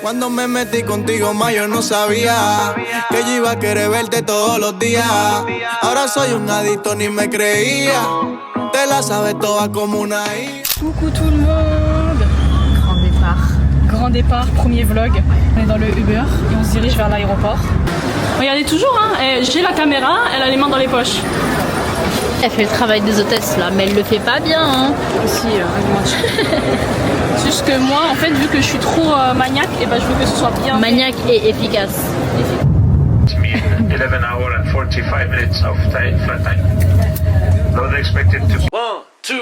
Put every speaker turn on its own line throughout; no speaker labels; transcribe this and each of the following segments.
Cuando me metí contigo más yo no sabía que yo iba a querer verte todos los días. Ahora soy un adicto, ni me creía. Te la sabes toda como una hija.
Coucou tout le monde. Grand départ. Grand départ, premier vlog. On est dans le Uber et on se dirige vers l'aéroport. Regardez toujours, hein, j'ai la caméra, elle a les mains dans les poches.
Elle fait le travail des hôtesses là, mais elle le fait pas bien. Hein.
Aussi, c'est juste que moi, en fait, vu que je suis trop maniaque, et ben je veux que ce soit bien.
Maniaque et efficace.
11 hours and 45 minutes of flight time. Load expected to
1, 2.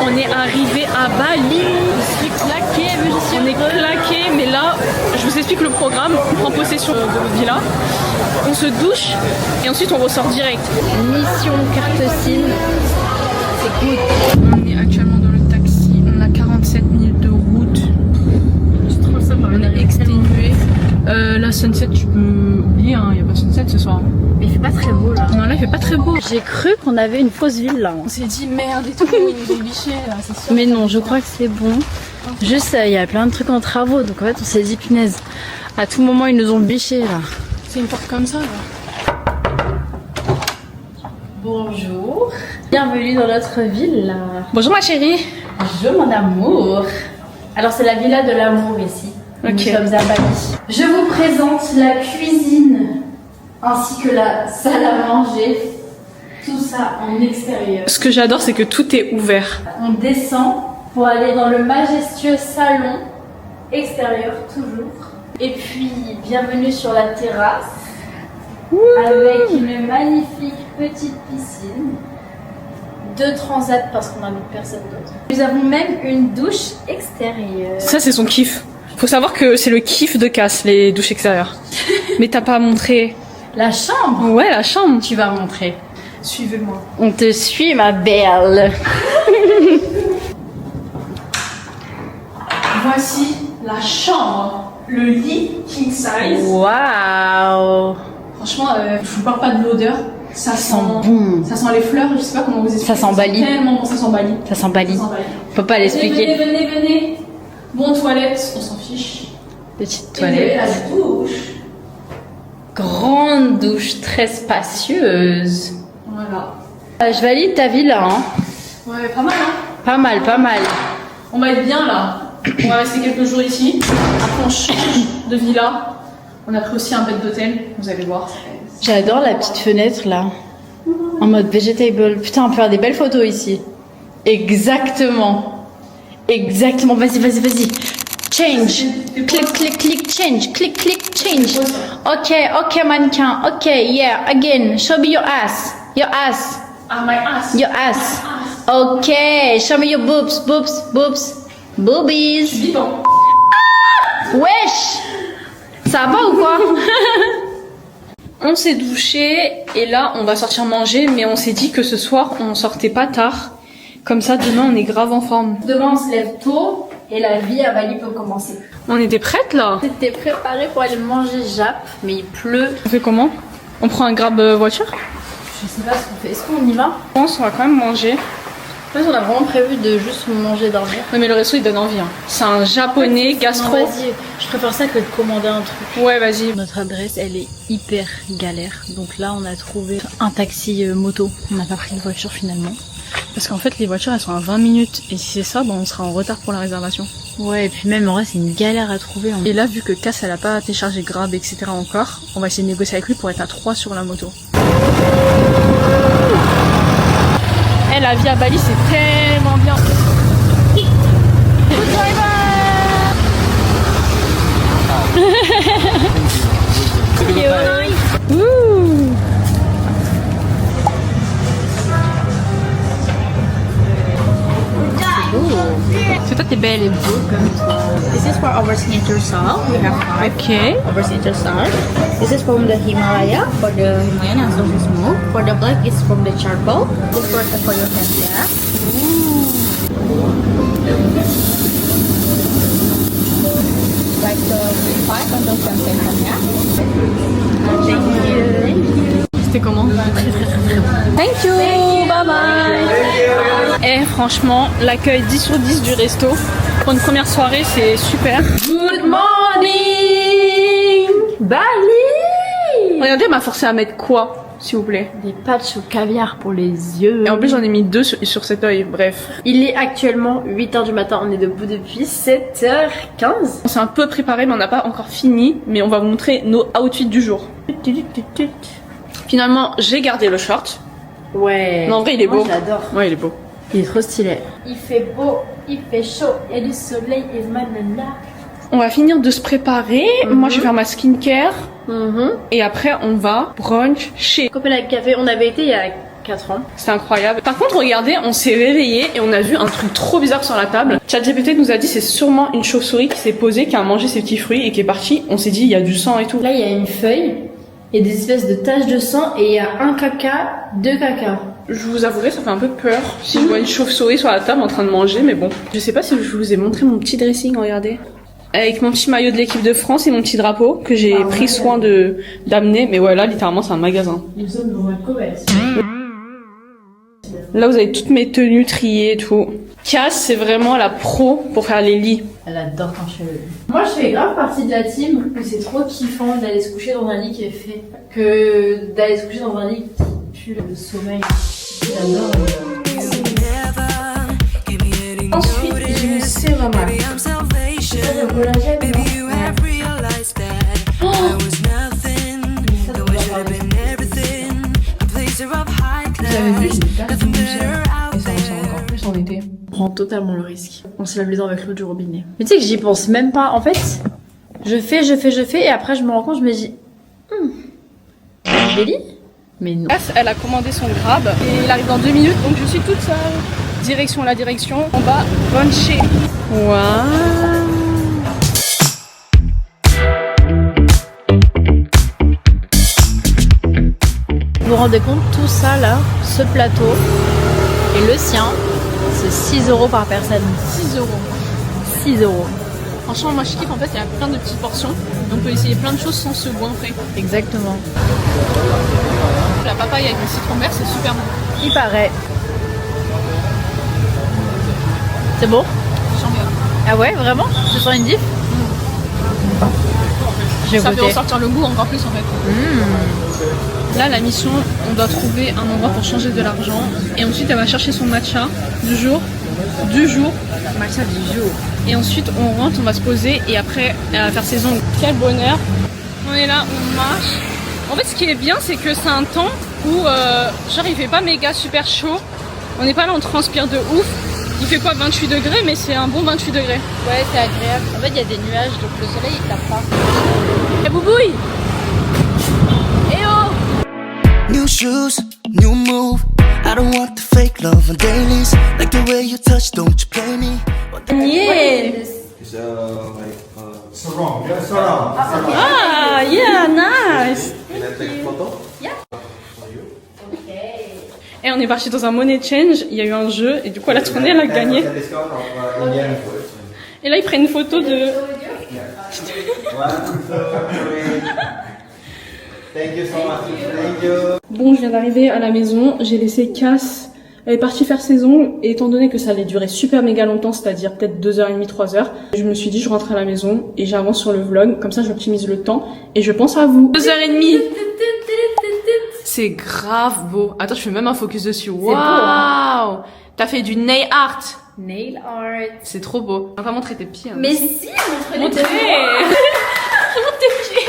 On est arrivé à Bali. Je suis claquée, mais je suis claquée, mais là, je vous explique le programme. On prend possession de votre villa, on se douche et ensuite on ressort direct.
Mission carte SIM. C'est good.
On est actuellement dans le taxi, on a 47 minutes de route. On est exténué. La sunset, tu peux oublier, hein, y a pas de sunset ce soir.
Mais il fait pas très beau là.
Non, là il fait pas très beau.
J'ai cru qu'on avait une fausse ville là.
On s'est dit merde et tout, ils nous ont biché là, c'est sûr.
Mais non, je crois que c'est bon. Juste, il y a plein de trucs en travaux, donc en fait on s'est dit punaise. À tout moment ils nous ont biché là.
C'est une porte comme ça là.
Bonjour. Bienvenue dans notre villa.
Bonjour ma chérie.
Bonjour mon amour. Alors c'est la villa de l'amour ici.
Ok.
Nous sommes à Bali. Je vous présente la cuisine ainsi que la salle à manger. Tout ça en extérieur.
Ce que j'adore c'est que tout est ouvert.
On descend pour aller dans le majestueux salon extérieur toujours. Et puis bienvenue sur la terrasse avec une magnifique petite piscine. 2 transats parce qu'on n'invite personne d'autre. Nous avons même une douche extérieure.
Ça c'est son kiff. Faut savoir que c'est le kiff de Cass, les douches extérieures. Mais t'as pas montré.
La chambre.
Ouais, la chambre.
Tu vas montrer.
Suivez-moi.
On te suit ma belle.
Voici la chambre. Le lit king size.
Waouh.
Franchement, je vous parle pas de l'odeur. Ça sent
bon.
Ça sent les fleurs, je sais pas comment vous expliquer.
Ça sent Bali.
Tellement bon, ça sent Bali.
Ça sent Bali.
Ça sent Bali.
On peut pas l'expliquer.
Venez. Bon, toilette, on s'en fiche.
Petite
Et
toilette.
la douche.
Grande douche très spacieuse.
Voilà.
Je valide ta villa, hein.
Ouais, pas mal, hein.
Pas mal, pas mal.
On va être bien là. On va rester quelques jours ici. Après, on change de villa. On a pris aussi un bed d'hôtel, vous allez voir.
J'adore la petite fenêtre là. En mode vegetable. Putain, on peut faire des belles photos ici. Exactement. Exactement. Vas-y. Change. Click, change. Click, change. Ok, mannequin. Ok, yeah, again. Show me your ass.
Ah, my ass.
Your ass. Ok, show me your boobs. Boobies.
Dis donc.
Wesh. Ça va ou quoi?
On s'est douché et là on va sortir manger, mais on s'est dit que ce soir on sortait pas tard. Comme ça demain on est grave en forme.
Demain on se lève tôt et la vie à Bali peut commencer.
On était prêtes là?
C'était préparé pour aller manger Jap, mais il pleut.
On fait comment? On prend un grab voiture?
Je sais pas ce qu'on fait. Est-ce qu'on y va?
Je pense qu'on va quand même manger.
En fait, on a vraiment prévu de juste manger, dormir.
Ouais, mais le resto il donne envie. Hein. C'est un japonais gastro.
Non, vas-y, je préfère ça que de commander un truc.
Ouais, vas-y.
Notre adresse, elle est hyper galère. Donc là, on a trouvé un taxi moto. On n'a pas pris de voiture finalement.
Parce qu'en fait, les voitures elles sont à 20 minutes. Et si c'est ça, on sera en retard pour la réservation.
Ouais, et puis même en vrai, c'est une galère à trouver.
Et là, vu que Cass elle a pas téléchargé Grab, etc. encore, on va essayer de négocier avec lui pour être à 3 sur la moto. La vie à Bali c'est tellement bien. Good driver. C'est toi t'es belle et beau comme toi.
This is for our signature salt. We have 5.
Okay.
Our signature salt. This is from the Himalaya. For the Himalayan as well as smoke. For the black is from the charcoal. This for your hands, yeah. Like the 5 until 10 seconds, yeah. Thank you.
C'était comment?
Très très très très bon.
Thank you. Bye bye. franchement, l'accueil 10 sur 10 du resto. Pour une première soirée, c'est super.
Good morning, Bali.
Regardez, elle m'a forcé à mettre quoi, s'il vous plaît?
Des patchs au caviar pour les yeux.
Et en plus, j'en ai mis 2 sur cet œil, bref.
Il est actuellement 8h du matin, on est debout depuis 7h15.
On s'est un peu préparé, mais on n'a pas encore fini. Mais on va vous montrer nos outfits du jour. Finalement, j'ai gardé le short.
Ouais.
Non, en vrai, il est beau.
Moi, j'adore.
Ouais, il est beau.
Il est trop stylé. Il fait beau, il fait chaud, il y a du soleil et manana.
On va finir de se préparer. Moi, je vais faire ma skincare. Et après, on va brunch chez
Copenhague Café, on avait été il y a 4 ans.
C'est incroyable. Par contre, regardez, on s'est réveillé et on a vu un truc trop bizarre sur la table. ChatGPT nous a dit c'est sûrement une chauve-souris qui s'est posée, qui a mangé ses petits fruits et qui est partie. On s'est dit il y a du sang et tout.
Là, il y a une feuille, il y a des espèces de taches de sang et il y a un caca, 2 caca.
Je vous avouerai, ça fait un peu peur si je vois une chauve-souris sur la table en train de manger, mais bon. Je sais pas si je vous ai montré mon petit dressing, regardez. Avec mon petit maillot de l'équipe de France et mon petit drapeau que j'ai pris soin d'amener. Mais ouais, là, littéralement, c'est un magasin.
Nous sommes dans un commerce.
Là, vous avez toutes mes tenues triées et tout. Cass, c'est vraiment la pro pour faire les lits.
Elle adore ton cheveu. Moi, je fais grave partie de la team que c'est trop kiffant d'aller se coucher dans un lit qui est fait. Que d'aller se coucher dans un lit qui pue le sommeil. J'adore. Ensuite, j'ai une sérum. C'est le collagène, non? Oh, j'avais vu, j'ai pas fait bouger. Et ça ressort encore plus en été. On prend totalement le risque. On se lave les dents avec l'eau du robinet. Mais tu sais que j'y pense même pas. En fait, je fais et après je me rends compte, je me dis je lis. Mais non.
Cass, elle a commandé son grab et il arrive dans 2 minutes, donc je suis toute seule. Direction la direction, on va bruncher. Waouh.
Vous vous rendez compte, tout ça là, ce plateau et le sien, c'est 6 € par personne.
6 €.
6 €.
Franchement, moi je kiffe, en fait, il y a plein de petites portions. Donc on peut essayer plein de choses sans se goinfrer.
Exactement.
La papaye avec le citron vert, c'est super bon.
Il paraît. C'est bon?
Je sens bien.
Ah ouais, vraiment? Tu sens une diff? J'ai
Ça
goûté.
fait ressortir le goût encore plus en fait. Là, la mission, on doit trouver un endroit pour changer de l'argent. Et ensuite, elle va chercher son matcha du jour.
Matcha du jour.
Et ensuite, on rentre, on va se poser. Et après, elle va faire ses ongles. Quel bonheur. On est là, on marche. En fait, ce qui est bien, c'est que c'est un temps où, genre, il fait pas méga super chaud. On n'est pas là, on transpire de ouf. Il fait quoi, 28 degrés, mais c'est un bon 28 degrés.
Ouais, c'est agréable. En fait, il y a des nuages, donc le soleil il tape pas.
Et boubouille. Eh oh.
New shoes, new move. I don't want the fake love on dailies. Like the way you touch, don't you play me?
Yeah.
Sarong. Yeah, sarong.
Ah, yeah, nice.
Can I take a photo?
Et on est parti dans un money change, il y a eu un jeu et du coup elle a tourné, elle a gagné. Et là ils prennent une photo de...
Thank you so much. Thank you.
Bon, je viens d'arriver à la maison, j'ai laissé Cass, elle est partie faire ses ongles et étant donné que ça allait durer super méga longtemps, c'est-à-dire peut-être 2h30, 3h, je me suis dit je rentre à la maison et j'avance sur le vlog, comme ça j'optimise le temps et je pense à vous. 2h30. C'est grave beau. Attends, je fais même un focus dessus. Waouh,
hein.
T'as fait du nail art.
Nail art.
C'est trop beau. On va pas montrer tes pieds. Hein.
Mais si, montre-les.
Montre tes pieds.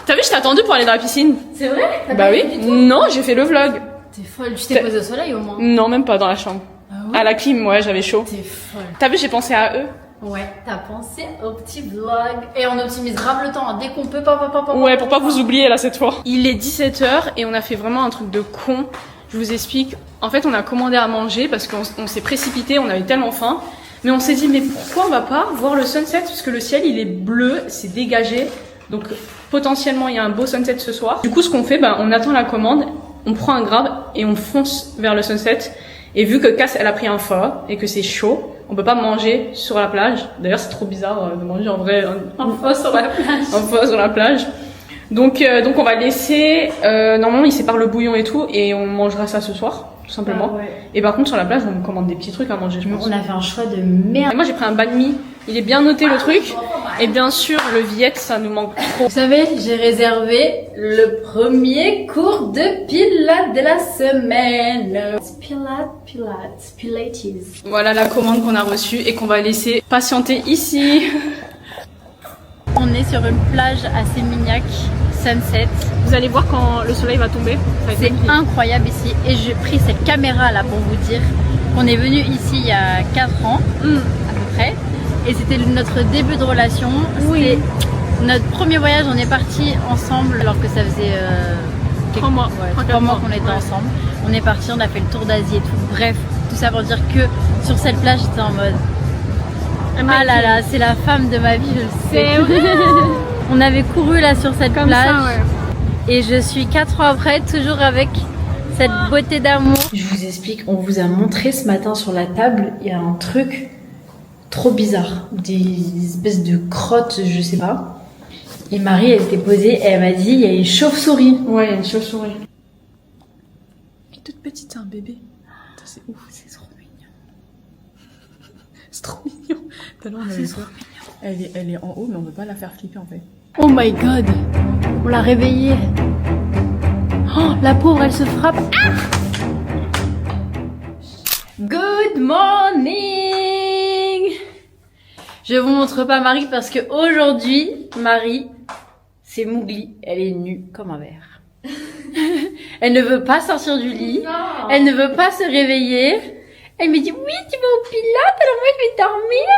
T'as vu, je t'ai attendu pour aller dans la piscine.
C'est vrai? T'as
Bah
pas
oui.
fait du tout?
Non, j'ai fait le vlog.
T'es folle, tu t'es posée au soleil au moins.
Non, même pas dans la chambre.
Ah ouais?
À la clim, ouais, j'avais chaud.
T'es folle.
T'as vu, j'ai pensé à eux.
Ouais, t'as pensé au petit vlog. Et on optimise grave le temps, hein. Dès qu'on peut, pas.
Ouais, pour pas vous oublier là cette fois. Il est 17h et on a fait vraiment un truc de con. Je vous explique. En fait, on a commandé à manger parce qu'on s'est précipité, on avait tellement faim. Mais on s'est dit, mais pourquoi on va pas voir le sunset? Parce que le ciel, il est bleu, c'est dégagé. Donc, potentiellement, il y a un beau sunset ce soir. Du coup, ce qu'on fait, on attend la commande, on prend un grab et on fonce vers le sunset. Et vu que Cass, elle a pris un pho et que c'est chaud, on peut pas manger sur la plage. D'ailleurs, c'est trop bizarre de manger en vrai un pho sur la plage. Un pho sur la plage. Donc on va laisser, normalement il sépare le bouillon et tout, et on mangera ça ce soir, tout simplement.
Ah ouais.
Et par contre sur la plage on commande des petits trucs à manger, je pense.
On a fait un choix de merde.
Et moi j'ai pris un banh mi, il est bien noté le truc. Et bien sûr le Viet, ça nous manque trop.
Vous savez, j'ai réservé le premier cours de pilates de la semaine. Pilates.
Voilà la commande qu'on a reçue et qu'on va laisser patienter ici.
On est sur une plage assez mignac, sunset.
Vous allez voir quand le soleil va tomber. Ça va être
C'est
magnifique.
incroyable ici. Et j'ai pris cette caméra là pour vous dire qu'on est venu ici il y a 4 ans, à peu près. Et c'était notre début de relation.
Oui.
C'était notre premier voyage. On est partis ensemble alors que ça faisait
3 mois.
ouais, 3 mois qu'on était ensemble. On est partis, on a fait le tour d'Asie et tout. Bref, tout ça pour dire que sur cette plage, j'étais en mode ah là là, c'est la femme de ma vie, je le sais.
C'est vrai.
On avait couru là sur cette
Comme
plage.
ça, ouais.
Et je suis 4 ans après, toujours avec cette beauté d'amour. Je vous explique, on vous a montré ce matin sur la table, il y a un truc trop bizarre. Des espèces de crottes, je sais pas. Et Marie, elle était posée et elle m'a dit, il y a une chauve-souris.
Ouais, il y a une chauve-souris. Elle est toute petite, c'est un bébé. Putain, c'est ouf, c'est trop mignon. C'est trop mignon. Tellement on avait peur. Elle est en haut, mais on veut pas la faire flipper en fait.
Oh my god, on l'a réveillée. Oh, la pauvre, elle se frappe. Ah! Good morning. Je vous montre pas Marie parce que aujourd'hui, Marie, c'est Mougli. Elle est nue comme un verre. Elle ne veut pas sortir du lit.
Non.
Elle ne veut pas se réveiller. Elle me dit oui, tu vas au pilates, alors moi je vais dormir.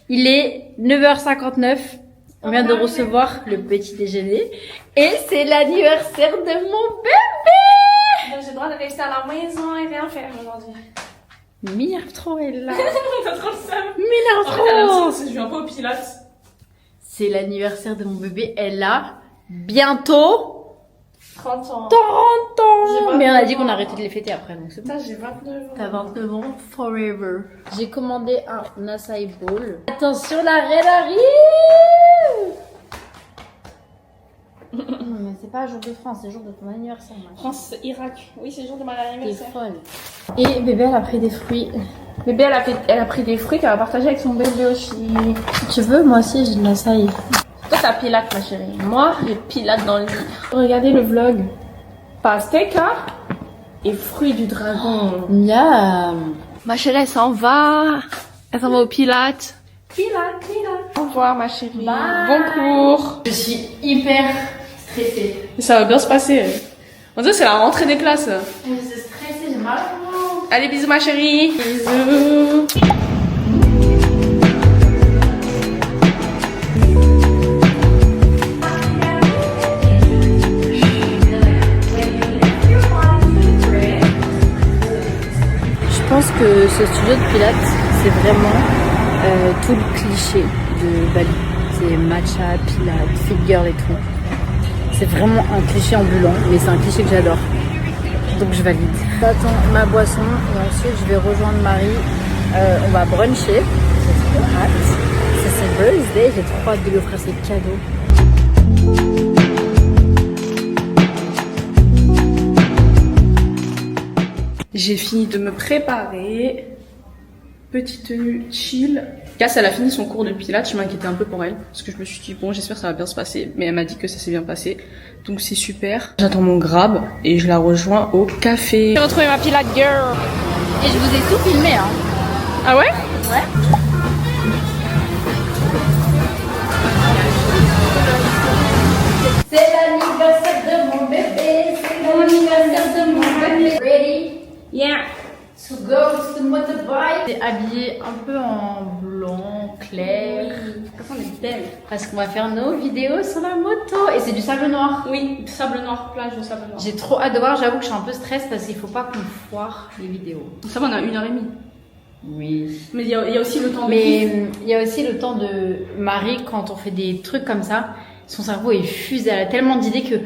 Il est 9h59. On vient de recevoir le petit déjeuner. Et c'est l'anniversaire de mon bébé.
J'ai le droit de rester à la maison et rien faire aujourd'hui.
M'énerve trop, elle là.
T'as trop le seum.
M'énerve
En fait, elle a
trop.
le seum, je viens pas au pilates.
C'est l'anniversaire de mon bébé. Elle a bientôt
30 ans.
30 ans.
J'ai
Mais on a
29
dit qu'on
ans.
arrêtait de les fêter après. Donc c'est bon.
Putain, j'ai 29 ans.
T'as 29 ans, forever. J'ai commandé un acai bowl. Attention, la reine arrive. Non, mais c'est pas le jour de France, c'est le jour de ton anniversaire.
France-Irak. Oui, c'est le jour de mon
T'es
anniversaire.
folle. Et bébé, elle a pris des fruits.
Bébé, elle a pris des fruits qu'elle va partager avec son bébé aussi.
Si tu veux, moi aussi, j'ai de l'acai.
Toi, t'as pilate, ma chérie. Moi, j'ai pilate dans le lit. Regardez le vlog. Pastèque et fruits du dragon.
Miam.
Ma chérie, elle s'en va. Elle s'en va au pilate. Pilate. Au revoir, ma chérie.
Bye.
Bon cours.
Je suis hyper stressée.
Ça va bien se passer. On dirait que c'est la rentrée des classes.
Je suis stressée, j'ai mal au ventre.
Allez, bisous, ma chérie. Bisous.
Je pense que ce studio de pilates, c'est vraiment tout le cliché de Bali. C'est matcha, pilates, fit girl et tout. C'est vraiment un cliché ambulant, mais c'est un cliché que j'adore. Donc je valide. J'attends ma boisson et ensuite je vais rejoindre Marie. On va bruncher. J'ai trop hâte. C'est son birthday, j'ai trop hâte de lui offrir ses cadeaux.
J'ai fini de me préparer. Petite tenue chill. Cass, elle a fini son cours de pilates. Je m'inquiétais un peu pour elle. Parce que je me suis dit, bon, j'espère que ça va bien se passer. Mais elle m'a dit que ça s'est bien passé. Donc c'est super. J'attends mon grab et je la rejoins au café. J'ai retrouvé ma pilate girl.
Et je vous ai tout filmé, hein.
Ah ouais?
Ouais. C'est l'anniversaire de mon bébé, c'est l'anniversaire de mon bébé. Ready?
Yeah.
To go to the motorbike. C'est habillé un peu en blanc, clair.
On est belle.
Parce qu'on va faire nos vidéos sur la moto. Et c'est du sable noir.
Oui, sable noir, plage de sable noir.
J'ai trop hâte de voir, j'avoue que je suis un peu stress parce qu'il faut pas qu'on foire les vidéos.
Ça va, on a 1h30.
Oui.
Mais il y a aussi le temps de
Mais il y a aussi le temps de Marie, quand on fait des trucs comme ça, son cerveau est fusé, elle a tellement d'idées que...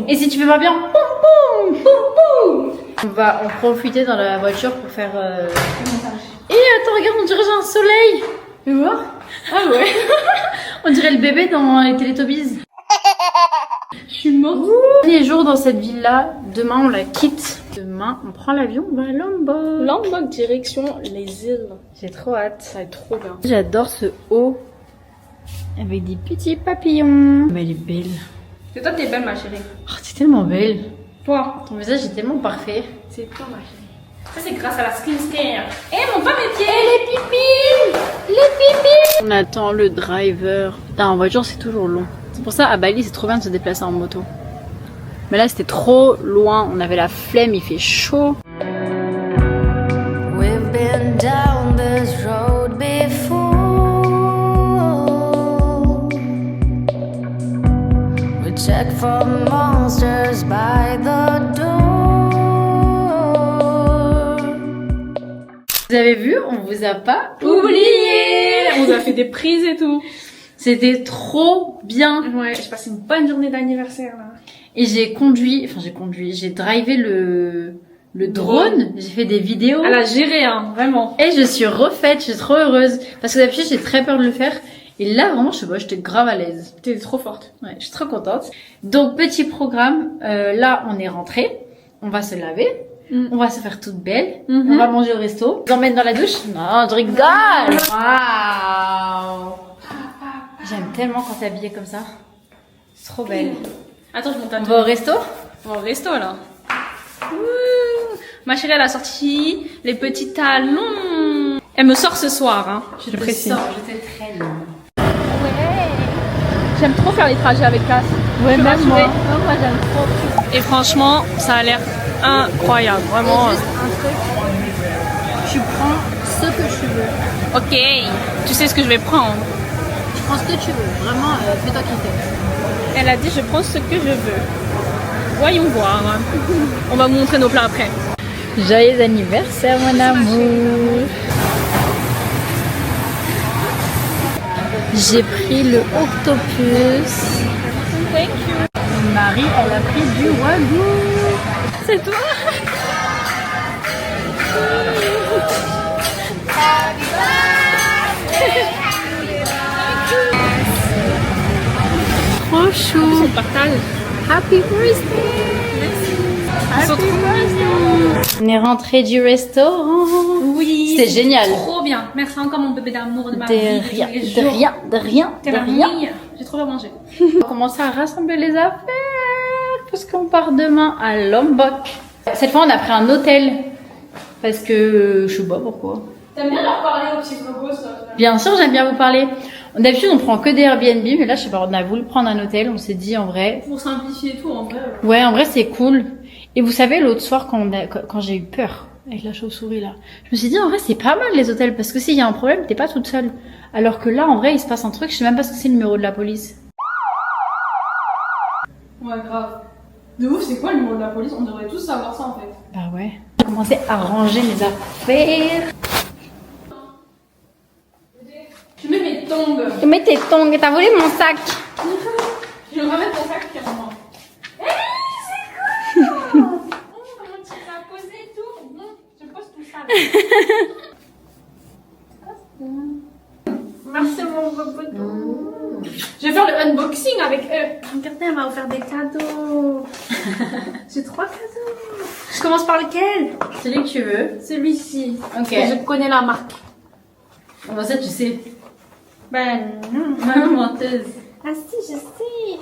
Et si tu fais pas bien... On va en profiter dans la voiture pour faire... Et attends, regarde, on dirait que j'ai un soleil.
Tu veux voir? Ah ouais.
On dirait le bébé dans les Teletubbies.
Je suis morte.
Dernier jour dans cette ville-là. Demain, on la quitte. Demain, on prend l'avion, on va à Lombok.
Lombok direction les îles.
J'ai trop hâte.
Ça va être trop bien.
J'adore ce haut avec des petits papillons. Mais elle est belle.
Et toi, t'es belle, ma chérie.
Oh, t'es tellement belle.
Toi,
Ton visage est tellement parfait.
c'est toi, ma chérie. Ça, c'est grâce à la skincare. Eh, mon pas mes pieds.
Les pipis. Les pipis. On attend le driver. Putain, en voiture, c'est toujours long. C'est pour ça, à Bali, c'est trop bien de se déplacer en moto. Mais là, c'était trop loin. On avait la flemme, il fait chaud.
We've been down this road before. We check for monsters by the door.
Vous avez vu, on vous a pas
Oublié. On nous a fait des prises et tout.
C'était trop bien.
Ouais, j'ai passé une bonne journée d'anniversaire, là.
Et j'ai drivé le drone. J'ai fait des vidéos.
Elle a géré, hein, vraiment.
Et je suis refaite, je suis trop heureuse. Parce que d'habitude, j'ai très peur de le faire. Et là, vraiment, je sais pas, j'étais grave à l'aise.
T'es trop forte.
Ouais, je suis trop contente. Donc, petit programme. Là, on est rentré. On va se laver. On va se faire toute belle. On va manger au resto. On emmène dans la douche. Non, je rigole. Waouh. J'aime tellement quand t'es habillée comme ça. C'est trop belle.
Attends, je monte
On va au resto?
On va au resto, là. Ouh. Ma chérie, elle a sorti les petits talons. Elle me sort ce soir, hein. Je te précise.
Je te traîne.
J'aime trop faire les trajets avec Cass.
Ouais, même moi.
Oh, moi, j'aime trop. Et franchement, ça a l'air incroyable, vraiment.
Juste un truc. Tu prends ce que tu veux.
Ok, tu sais ce que je vais prendre.
Tu prends ce que tu veux. Vraiment, fais-toi kiffer.
Elle a dit je prends ce que je veux. Voyons voir. On va vous montrer nos plats après.
Joyeux anniversaire, mon amour. J'ai pris le octopus.
Thank you.
Marie, elle a pris du wagyu.
C'est toi?
Trop chou.
On partage.
Happy birthday.
Ils sont trop mignons.
On est rentré du restaurant.
Oui.
C'était génial.
Trop bien. Merci encore mon bébé d'amour de ma
De
vie.
rien,
tous les
de
jours.
rien, de rien,
T'es
de
la
rien.
meilleure. J'ai trop bien mangé.
On va commencer à rassembler les affaires parce qu'on part demain à Lombok. Cette fois, on a pris un hôtel parce que je sais pas pourquoi.
T'aimes bien leur parler aux petits gogos, ça?
Bien sûr, j'aime bien vous parler. D'habitude, on prend que des Airbnb, mais là, je sais pas, on a voulu prendre un hôtel. On s'est dit en vrai.
Pour simplifier tout, en vrai.
Ouais, en vrai, c'est cool. Et vous savez, l'autre soir, quand j'ai eu peur avec la chauve-souris là, je me suis dit en vrai, c'est pas mal les hôtels parce que s'il y a un problème, t'es pas toute seule. Alors que là, en vrai, il se passe un truc. Je sais même pas ce que c'est le numéro de la police.
Ouais, grave. De ouf, c'est quoi le numéro de la police? On devrait tous savoir ça, en fait.
Bah ouais. J'ai commencé à ranger mes affaires.
Je mets mes tongs.
Mets tes tongs, t'as volé mon sac.
Je vais remettre ton sac carrément. C'est quoi? Comment tu vas poser tout? Bon, je pose tout ça. Merci mon beau. Je vais faire le unboxing avec eux. Regardez, elle m'a offert des cadeaux. J'ai 3 cadeaux. Je commence par lequel?
Celui que tu veux.
Celui-ci.
Ok.
Et je connais la marque.
Comment ça, tu sais?
Ben non.
Menteuse.
Ah si, je sais.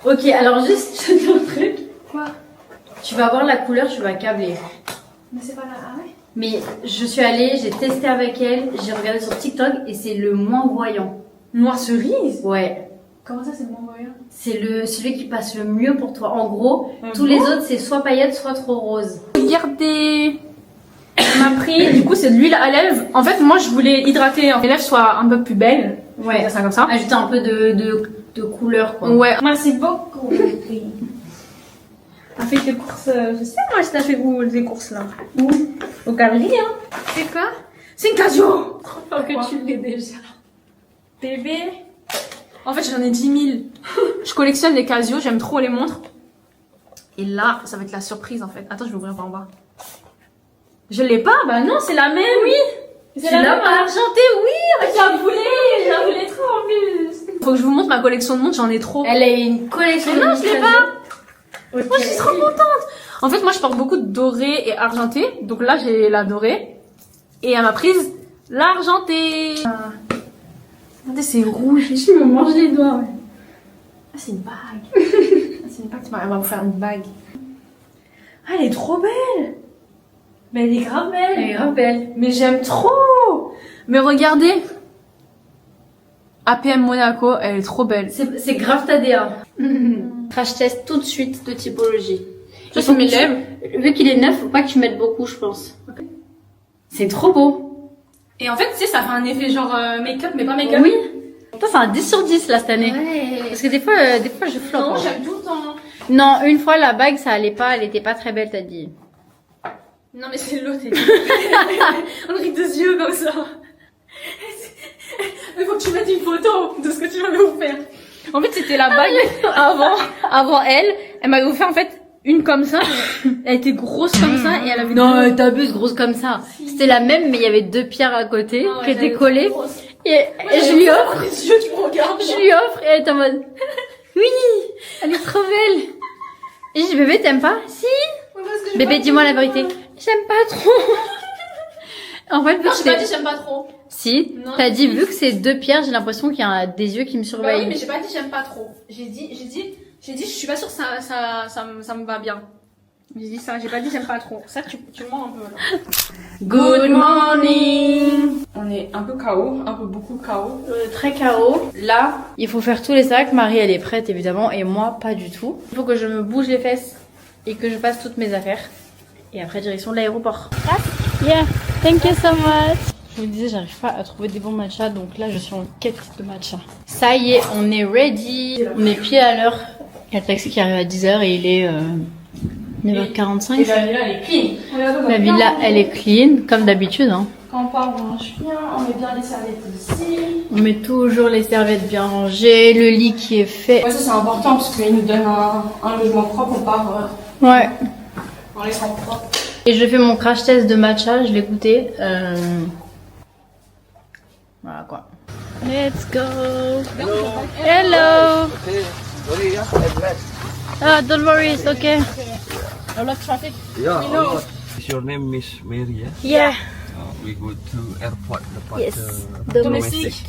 Ok, alors juste, je te dis un truc.
Quoi?
Tu vas voir la couleur, tu vas câbler.
Mais c'est pas là. Ah ouais?
Mais je suis allée, j'ai testé avec elle, j'ai regardé sur TikTok et c'est le moins voyant.
Noir cerise?
Ouais.
Comment ça, c'est mon voyant?
C'est celui qui passe le mieux pour toi. En gros,
Ah
tous
bon?
les autres, c'est soit paillettes, soit trop rose.
Regardez. On m'a pris, du coup, c'est de l'huile à lèvres. En fait, moi, je voulais hydrater, que mes lèvres soient un peu plus belles. Je vais dire ça comme ça.
Ajouter un peu de couleur, quoi.
Ouais. Merci beaucoup. T'as fait tes courses, je sais moi, si t'as fait où les courses là? Où? Au galerie, hein. C'est quoi? C'est une Casio! Trop peur que tu l'aies déjà. Bébé. En fait, j'en ai 10 000. Je collectionne les Casio, j'aime trop les montres. Et là, ça va être la surprise en fait. Attends, je vais ouvrir par en bas. Je l'ai pas? Bah non, c'est la même. Oui.
Tu l'as pas argenté, oui,
Je la voulais.
j'en voulais trop en plus.
Faut que je vous montre ma collection de montres, j'en ai trop.
Elle a une collection de
Non, je l'ai
montres.
pas. Moi, je suis trop contente. En fait, moi, je porte beaucoup de doré et argenté. Donc là, j'ai la dorée. Et à ma prise, l'argenté. Regardez, c'est rouge.
Je me mange les doigts. Ouais.
Ah, c'est une bague. Ah, c'est une bague. Elle va vous faire une bague. Ah, elle est trop belle. Mais elle est grave belle.
Elle est grave belle.
Mais j'aime trop. Mais regardez. APM Monaco, elle est trop belle.
C'est grave ta DA. Crash test tout de suite de typologie.
Ça, c'est mes lèvres.
Vu qu'il est neuf, faut pas que tu mettes beaucoup, je pense. C'est trop beau.
Et en fait, tu sais, ça fait un effet genre make-up, mais pas make-up.
Oui. Toi, c'est un 10 sur 10 là cette année.
Ouais.
Parce que des fois je floppe.
Non,
hein.
j'aime tout le temps.
Non, une fois la bague, ça allait pas, elle était pas très belle, t'as dit.
Non, mais c'est l'autre. On rit deux yeux comme ça. Il faut que tu mettes une photo de ce que tu vas nous faire. En fait, c'était la bague avant elle. Elle m'avait offert en fait une comme ça. Elle était grosse comme ça et elle avait
Non, t'abuses, grosse comme ça. C'était la même, mais il y avait 2 pierres à côté
Ah ouais,
qui étaient
j'avais
collées.
trop grosse.
Et je lui offre,
Les yeux, tu me regardes.
je lui offre et elle est en mode oui, elle est trop belle. Et je dis bébé, t'aimes pas? Si. Bébé, dis-moi la vérité. J'aime pas trop. En fait, vu
Non,
que
j'ai pas
c'est-
dit j'aime pas trop.
Si,
Non,
t'as dit
si.
vu que c'est 2 pierres, j'ai l'impression qu'il y a des yeux qui me
Bah oui,
surveillent.
mais j'ai pas dit j'aime pas trop. J'ai dit, je suis pas sûre que ça me va bien. J'ai dit ça, j'ai pas dit j'aime pas trop. Ça, tu mens un peu là.
Good morning.
On est un peu KO, un peu beaucoup KO.
Très KO. Là, il faut faire tous les sacs. Marie, elle est prête évidemment, et moi, pas du tout. Il faut que je me bouge les fesses et que je passe toutes mes affaires. Et après, direction de l'aéroport. Yeah, thank you so much. Je vous le disais, j'arrive pas à trouver des bons matchas, donc là, je suis en quête de matcha. Ça y est, on est ready. On est pied à l'heure. Il y a le taxi qui arrive à 10h et il est 9h45.
Et la villa, elle est clean.
La villa, elle est clean, comme d'habitude. Hein.
Quand on part, on mange bien, on met bien les serviettes ici.
On met toujours les serviettes bien rangées, le lit qui est fait.
Ouais, ça c'est important parce qu'ils nous donnent un logement propre, on part
Ouais.
en laissant propre.
Et je fais mon crash test de matcha, je l'ai goûté. Voilà quoi. Let's go. Hello. Ah, don't worry, it's okay.
A lot of traffic.
Yeah.
We know.
Your name Miss Mary, yeah?
Yeah.
We go to airport.
Yes.
Domestique.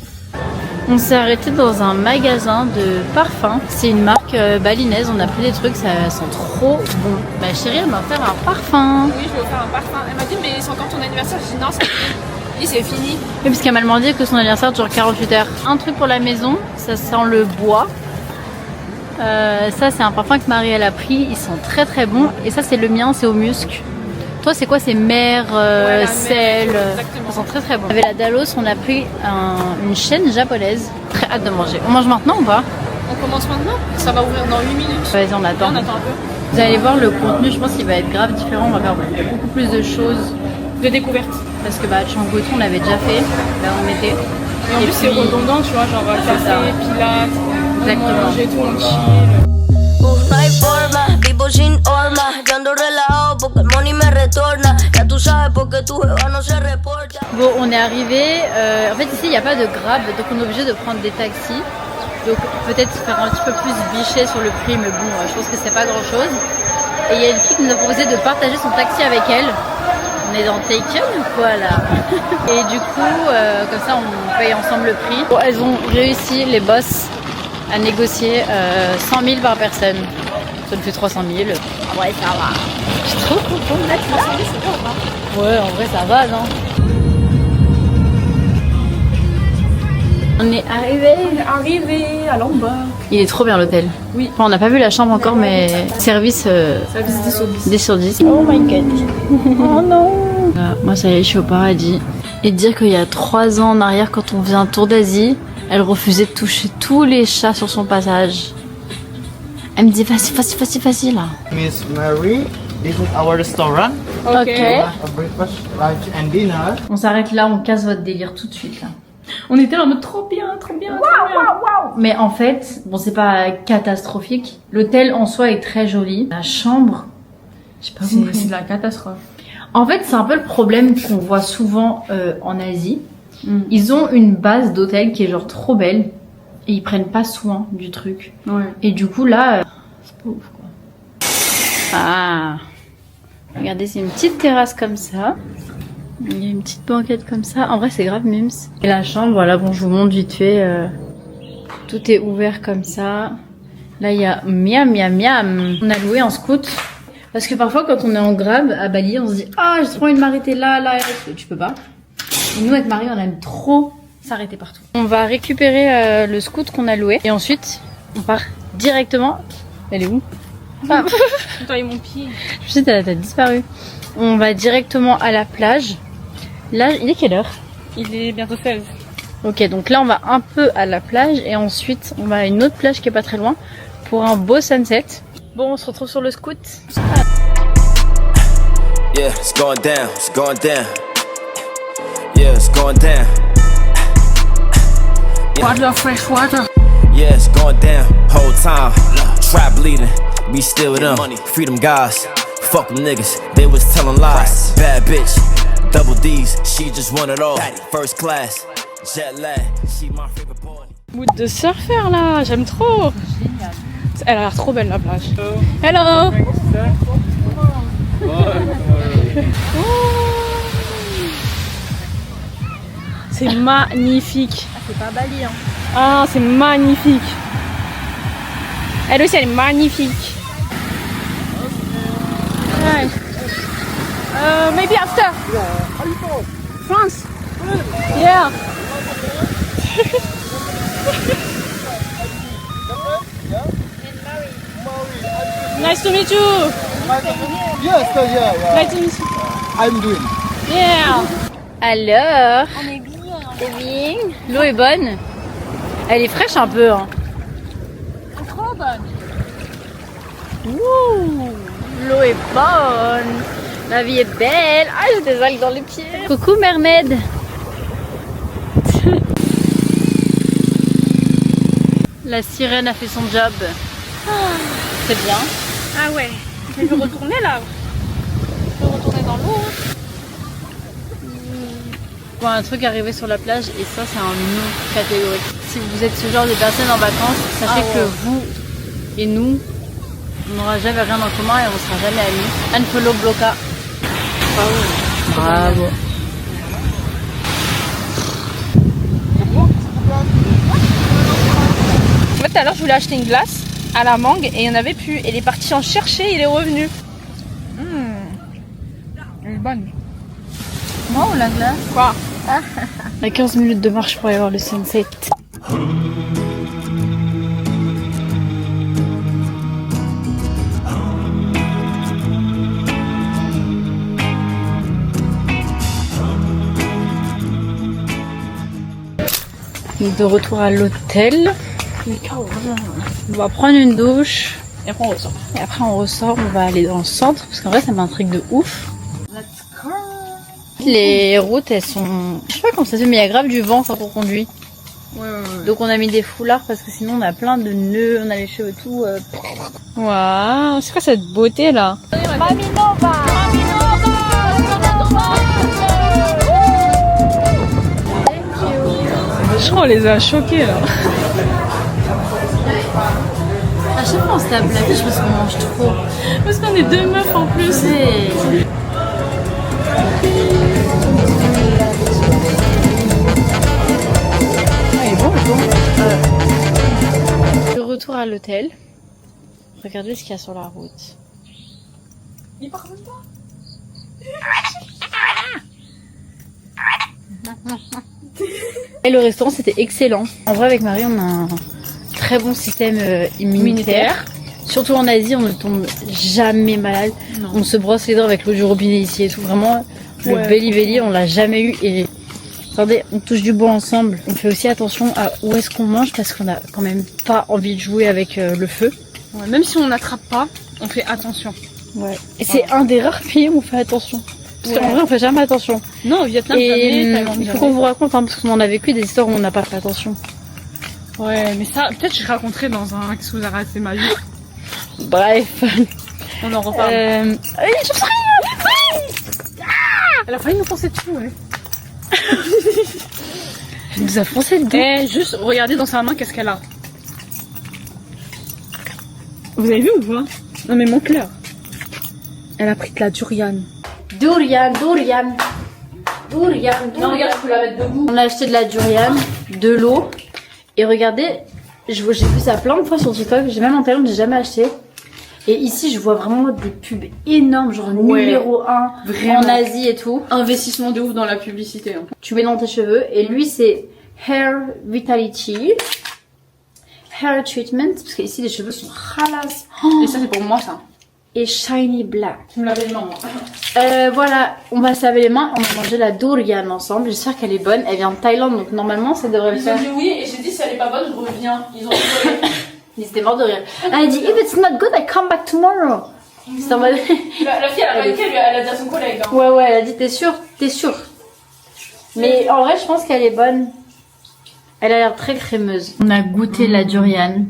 On s'est arrêté dans un magasin de parfums. C'est une marque balinaise. On a pris des trucs, ça sent trop bon. Ma chérie, elle m'a offert un parfum.
Oui, je vais vous faire un parfum. Elle m'a dit, mais c'est encore ton anniversaire. J'ai dit, non, c'est fini. Et c'est fini.
Oui, parce qu'elle m'a demandé que son anniversaire dure 48 heures. Un truc pour la maison, ça sent le bois. Ça, c'est un parfum que Marie elle a pris. Ils sont très très bons. Et ça, c'est le mien, c'est au musc. Toi, c'est quoi? C'est mer,
la
sel.
mer, exactement.
Ils sont très très bons. Avec la Dalos, on a pris une chaîne japonaise. Très hâte de manger. On mange maintenant ou pas?
On commence maintenant. Ça va ouvrir dans 8 minutes.
Vas-y, on attend.
On attend un peu.
Vous allez voir le contenu, je pense qu'il va être grave différent. On va faire beaucoup plus de choses.
De découverte.
Parce que Changoto, on l'avait déjà fait. Là, on était.
Et en plus, c'est redondant, tu vois, genre café, pilates,
Exactement.
manger, tout le monde chill.
No hay forma, vivo sin horma. Yo ando relajado porque el money me retorna. Ya tú sabes porque tu jeva no se reporta.
Bon, on est arrivé. En fait, ici, il n'y a pas de grab, donc on est obligé de prendre des taxis. Donc, peut-être faire un petit peu plus bicher sur le prix, mais bon, je pense que c'est pas grand-chose. Et il y a une fille qui nous a proposé de partager son taxi avec elle. On est dans Taken, voilà. Et du coup, comme ça, on paye ensemble le prix. Bon, elles ont réussi, les boss, à négocier 100 000 par personne. Ça nous fait 300 000. Ouais, ça va. Je suis trop contente d'être là. Ouais, en vrai, ça va, non? On est arrivé
à Lombok.
Il est trop bien l'hôtel.
Oui.
Enfin, on n'a pas vu la chambre encore, mais service
Service 10 sur 10.
10 sur 10. Oh my god. Oh non. Moi, ça y est, je suis au paradis. Et dire qu'il y a 3 ans en arrière, quand on faisait un tour d'Asie, elle refusait de toucher tous les chats sur son passage. Elle me dit vas-y là.
Miss Mary, this is our restaurant.
Ok.
A breakfast, lunch and dinner.
On s'arrête là, on casse votre délire tout de suite là.
On était là en mode trop bien, trop bien.
Mais en fait, bon, c'est pas catastrophique. L'hôtel en soi est très joli. La chambre, je sais pas
C'est
compris.
de la catastrophe.
En fait, c'est un peu le problème qu'on voit souvent en Asie.
Ils ont une base d'hôtel qui est genre trop belle et ils prennent pas soin du truc.
Ouais.
Et du coup là, c'est pas ouf quoi. Ah, regardez, c'est une petite terrasse comme ça. Il y a une petite banquette comme ça. En vrai, c'est grave mimes. Et la chambre, voilà, bon, je vous montre vite fait. Tout est ouvert comme ça. Là, il y a miam miam miam. On a loué en scout. Parce que parfois, quand on est en grab à Bali, on se dit ah, j'ai trop envie de m'arrêter là, là. Tu peux pas. Et nous, avec Marie, on aime trop s'arrêter partout. On va récupérer le scout qu'on a loué. Et ensuite, on part directement. Elle est où? Ah.
Attends, mon pied.
Je sais, t'as disparu. On va directement à la plage. Là, il est quelle heure?
Il est bientôt 16.
Ok, donc là, on va un peu à la plage. Et ensuite, on va à une autre plage qui est pas très loin pour un beau sunset. Bon, on se retrouve sur le scout.
Yeah, it's going down, it's going down. Yeah, it's going down.
Water, fresh water.
Yeah, it's going down. Whole time, trap bleeding. We still with them, freedom guys. Fuck them niggas, they was telling lies. Bad bitch, double D's, she just want it all. First class, jet lag, she my favorite boy.
Mood de surfeur là, j'aime trop. Génial. Elle a l'air trop belle la plage. Hello. C'est magnifique.
Ah, c'est pas Bali, hein.
Ah, c'est magnifique. Elle aussi, elle est magnifique. Ouais. Maybe after. France. Yeah. Nice to meet you.
Yes, yeah.
Nice to meet you.
I'm doing.
Yeah.
Alors, on est bien. C'est bien. L'eau est bonne. Elle est fraîche un peu, hein.
Trop bonne.
Ouh, l'eau est bonne. La vie est belle. Ah, j'ai des algues dans les pieds. Coucou, mermaid. La sirène a fait son job. C'est bien.
Ah ouais. Je vais retourner là. Je vais retourner dans l'eau.
Bon, un truc arrivé sur la plage et ça, c'est un non catégorique. Si vous êtes ce genre de personne en vacances, sachez que vous et nous, on n'aura jamais rien en commun et on sera jamais amis. Unfollow, bloca. Bravo.
En fait, tout à l'heure, je voulais acheter une glace à la mangue et il n'y en avait plus. Et il est parti en chercher, il est revenu. Elle est bonne.
Moi ou la glace?
Quoi?
À 15 minutes de marche pour aller voir le sunset. De retour à l'hôtel. On va prendre une douche.
Et après, on ressort.
Et après on ressort, on va aller dans le centre. Parce qu'en vrai ça m'intrigue de ouf. Les routes elles sont... Je sais pas comment ça se fait mais il y a grave du vent quand on conduit.
Ouais.
Donc on a mis des foulards parce que sinon on a plein de nœuds, on a les cheveux tout...
Waouh, c'est quoi cette beauté là? Je crois qu'on les a choqués là.
À chaque fois on se tape la fiche parce qu'on mange trop.
Parce qu'on est deux meufs en plus.
De retour à l'hôtel. Regardez ce qu'il y a sur la route.
Il part même pas.
Et le restaurant c'était excellent. En vrai avec Marie on a un très bon système immunitaire. Surtout en Asie on ne tombe jamais malade.
Non.
On se brosse les dents avec l'eau du robinet ici et tout. Vraiment le belly on l'a jamais eu. Et attendez, on touche du bois ensemble. On fait aussi attention à où est-ce qu'on mange parce qu'on a quand même pas envie de jouer avec le feu.
Ouais, même si on n'attrape pas, on fait attention.
Ouais. Et c'est un des rares pays où on fait attention. Parce qu'en vrai on fait jamais attention.
Non, au Vietnam,
Et
Thaïlande,
il faut qu'on vous raconte hein, parce qu'on en a vécu des histoires où on n'a pas fait attention.
Ouais, mais ça, peut-être je raconterai dans un Axe vous a raté ma vie.
Bref.
On en reparle.
Elle
a failli nous penser dessus, ouais.
Elle nous a foncé dedans.
Eh, juste regardez dans sa main qu'est-ce qu'elle a. Vous avez vu ou pas? Non mais mon cœur. Elle a pris de la durian.
Durian.
Non regarde, je peux la mettre debout.
On a acheté de la durian, de l'eau. Et regardez, j'ai vu ça plein de fois sur TikTok. J'ai même en Thaïlande, j'ai jamais acheté. Et ici, je vois vraiment des pubs énormes, genre numéro 1
vraiment.
en Asie et tout.
Investissement de ouf dans la publicité. Hein.
Tu mets dans tes cheveux. Et lui, c'est Hair Vitality. Hair Treatment. Parce qu'ici, les cheveux sont halas.
Et ça, c'est pour moi, ça.
Et Shiny Black.
Tu me lavais les mains, moi.
Voilà, on va se laver les mains. On va manger la durian ensemble. J'espère qu'elle est bonne. Elle vient de Thaïlande, donc normalement, ça devrait le
Ils
faire.
ont dit oui, et j'ai dit si elle est pas bonne, je reviens. Ils ont rigolé.
Ils étaient morts de rire. Elle a dit, if it's not good, I come back tomorrow. C'est en mode...
La fille, elle a paniqué, elle a dit à son collègue. Hein.
Ouais, elle a dit, t'es sûre? Mais en vrai, je pense qu'elle est bonne. Elle a l'air très crémeuse. On a goûté la durian.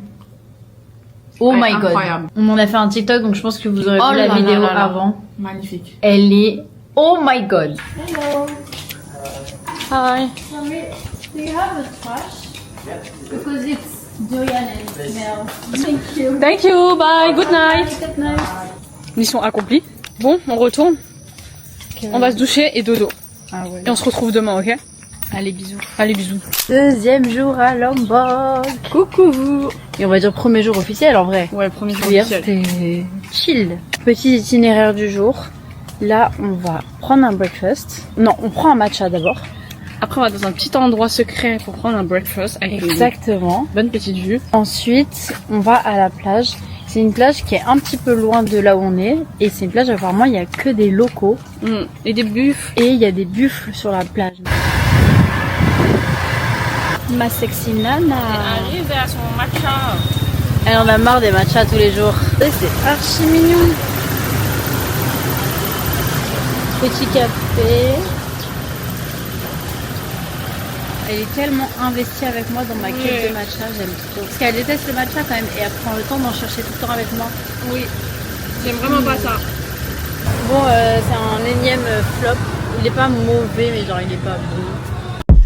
Oh
Ouais,
my god.
incroyable.
On en a fait un TikTok, donc je pense que vous aurez vu la vidéo avant.
Magnifique.
Elle est... Oh my god.
Hi.
Do you have a trash? Because it's durian and smell. Thank you.
Thank you, bye, good night.
Good night.
Mission accomplie. Bon, on retourne. On va se doucher et dodo.
Ah ouais.
Et on se retrouve demain, ok?
Allez, bisous.
Allez, bisous.
Deuxième jour à Lombok. Coucou. Et on va dire premier jour officiel en vrai.
Ouais, premier jour
Hier
officiel.
c'était chill. Petit itinéraire du jour. Là on va prendre un breakfast. Non, on prend un matcha d'abord.
Après, on va dans un petit endroit secret pour prendre un breakfast avec
Exactement.
une bonne petite vue.
Ensuite, on va à la plage. C'est une plage qui est un petit peu loin de là où on est. Et c'est une plage, apparemment, il n'y a que des locaux.
Et des buffles.
Et il y a des buffles sur la plage. Ma sexy nana.
Arrive à son matcha.
Elle en a marre des matchas tous les jours. Et c'est archi mignon. Petit café. Elle est tellement investie avec moi dans ma quête de matcha, j'aime trop. Parce qu'elle déteste le matcha quand même et elle prend le temps d'en chercher tout le temps avec moi.
Oui. J'aime vraiment pas ça.
Bon, c'est un énième flop. Il est pas mauvais, mais genre il est pas bon.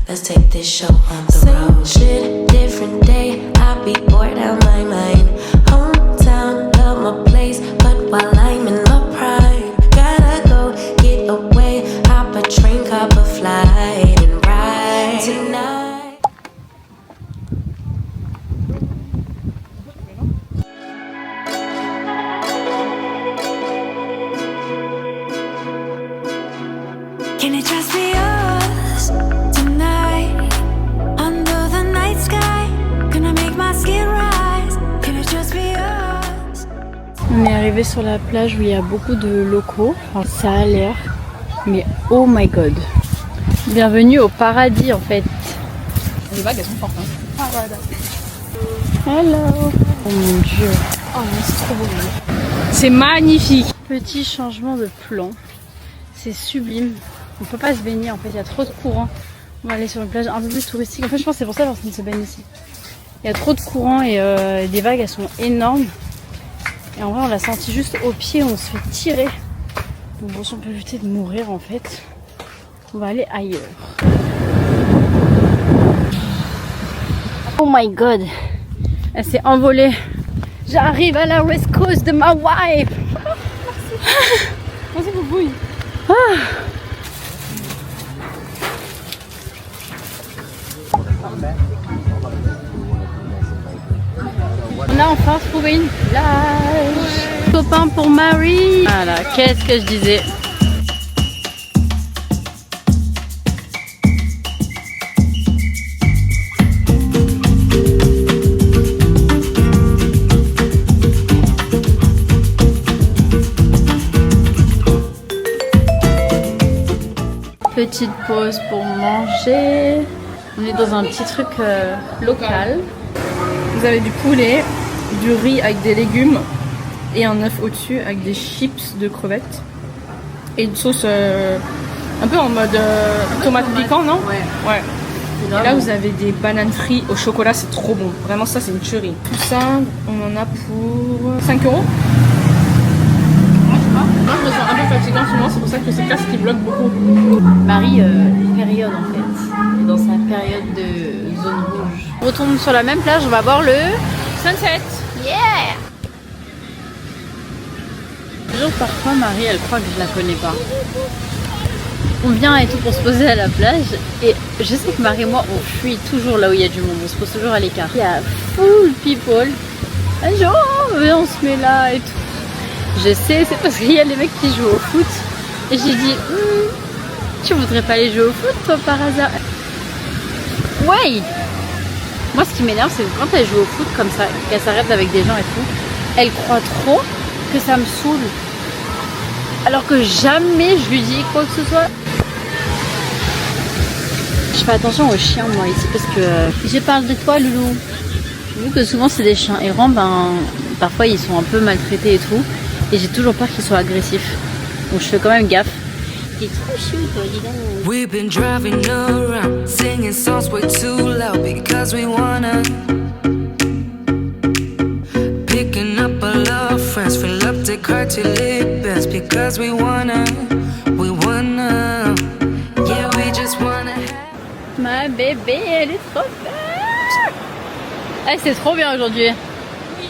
Let's take this show on the road. Shit, different day. I'll be bored out my mind. Hometown, love my place, but while I'm in my prime, gotta go get away. Hop a train, hop a flight, and ride tonight. Can it just be us tonight under the night sky? Gonna make my skin rise. Can it just be us?
On est arrivé sur la plage où il y a beaucoup de locaux. Enfin, ça a l'air, mais oh my god. Bienvenue au paradis en fait.
Les vagues, elles sont fortes. Hein.
Hello. Oh mon dieu.
Oh, c'est trop beau. C'est magnifique.
Petit changement de plan. C'est sublime. On peut pas se baigner en fait, il y a trop de courant. On va aller sur une plage un peu plus touristique. En fait, je pense que c'est pour ça que personne ne se baigne ici. Il y a trop de courant et des vagues, elles sont énormes. Et en vrai, on l'a senti juste au pied, on se fait tirer. Donc bon, si on peut éviter de mourir en fait, on va aller ailleurs. Oh my god, elle s'est envolée. J'arrive à la West Coast de ma wife.
Merci beaucoup.
On a enfin trouvé une plage. Copain pour Marie. Voilà, qu'est-ce que je disais. Petite pause pour manger. On est dans un petit truc local.
Vous avez du poulet, du riz avec des légumes et un œuf au-dessus avec des chips de crevettes et une sauce un peu en mode tomate piquant, non? Ouais. Et là vous avez des bananes frites au chocolat, c'est trop bon. Vraiment ça c'est une tuerie. Tout ça on en a pour 5 €. Moi je me sens un peu fatigante souvent, c'est pour ça que c'est casse qui bloque beaucoup.
Marie, période en fait. Elle est dans sa période de zone rouge. On retourne sur la même plage, on va voir le
Sunset.
Yeah. Toujours parfois Marie elle croit que je la connais pas. On vient et tout pour se poser à la plage et je sais que Marie et moi on fuit toujours là où il y a du monde, on se pose toujours à l'écart. Il y a full people. Un jour on se met là et tout. Je sais, c'est parce qu'il y a les mecs qui jouent au foot. Et j'ai dit, tu voudrais pas aller jouer au foot toi par hasard? Ouais. Moi ce qui m'énerve c'est que quand elle joue au foot comme ça, qu'elle s'arrête avec des gens et tout, elle croit trop que ça me saoule. Alors que jamais je lui dis quoi que ce soit. Je fais attention aux chiens moi ici parce que je parle de toi Loulou. Vu que souvent c'est des chiens errants, ben parfois ils sont un peu maltraités et tout. Et j'ai toujours peur qu'ils soient agressifs. Donc je fais quand même gaffe. T'es trop chou toi, dis donc.
We've been driving around, singing songs way too loud because we wanna. Picking up all our friends, fill up the car till it bends because we wanna. Yeah, we just wanna.
Ma bébé, elle est trop belle. Ah, c'est trop bien aujourd'hui.
Oui.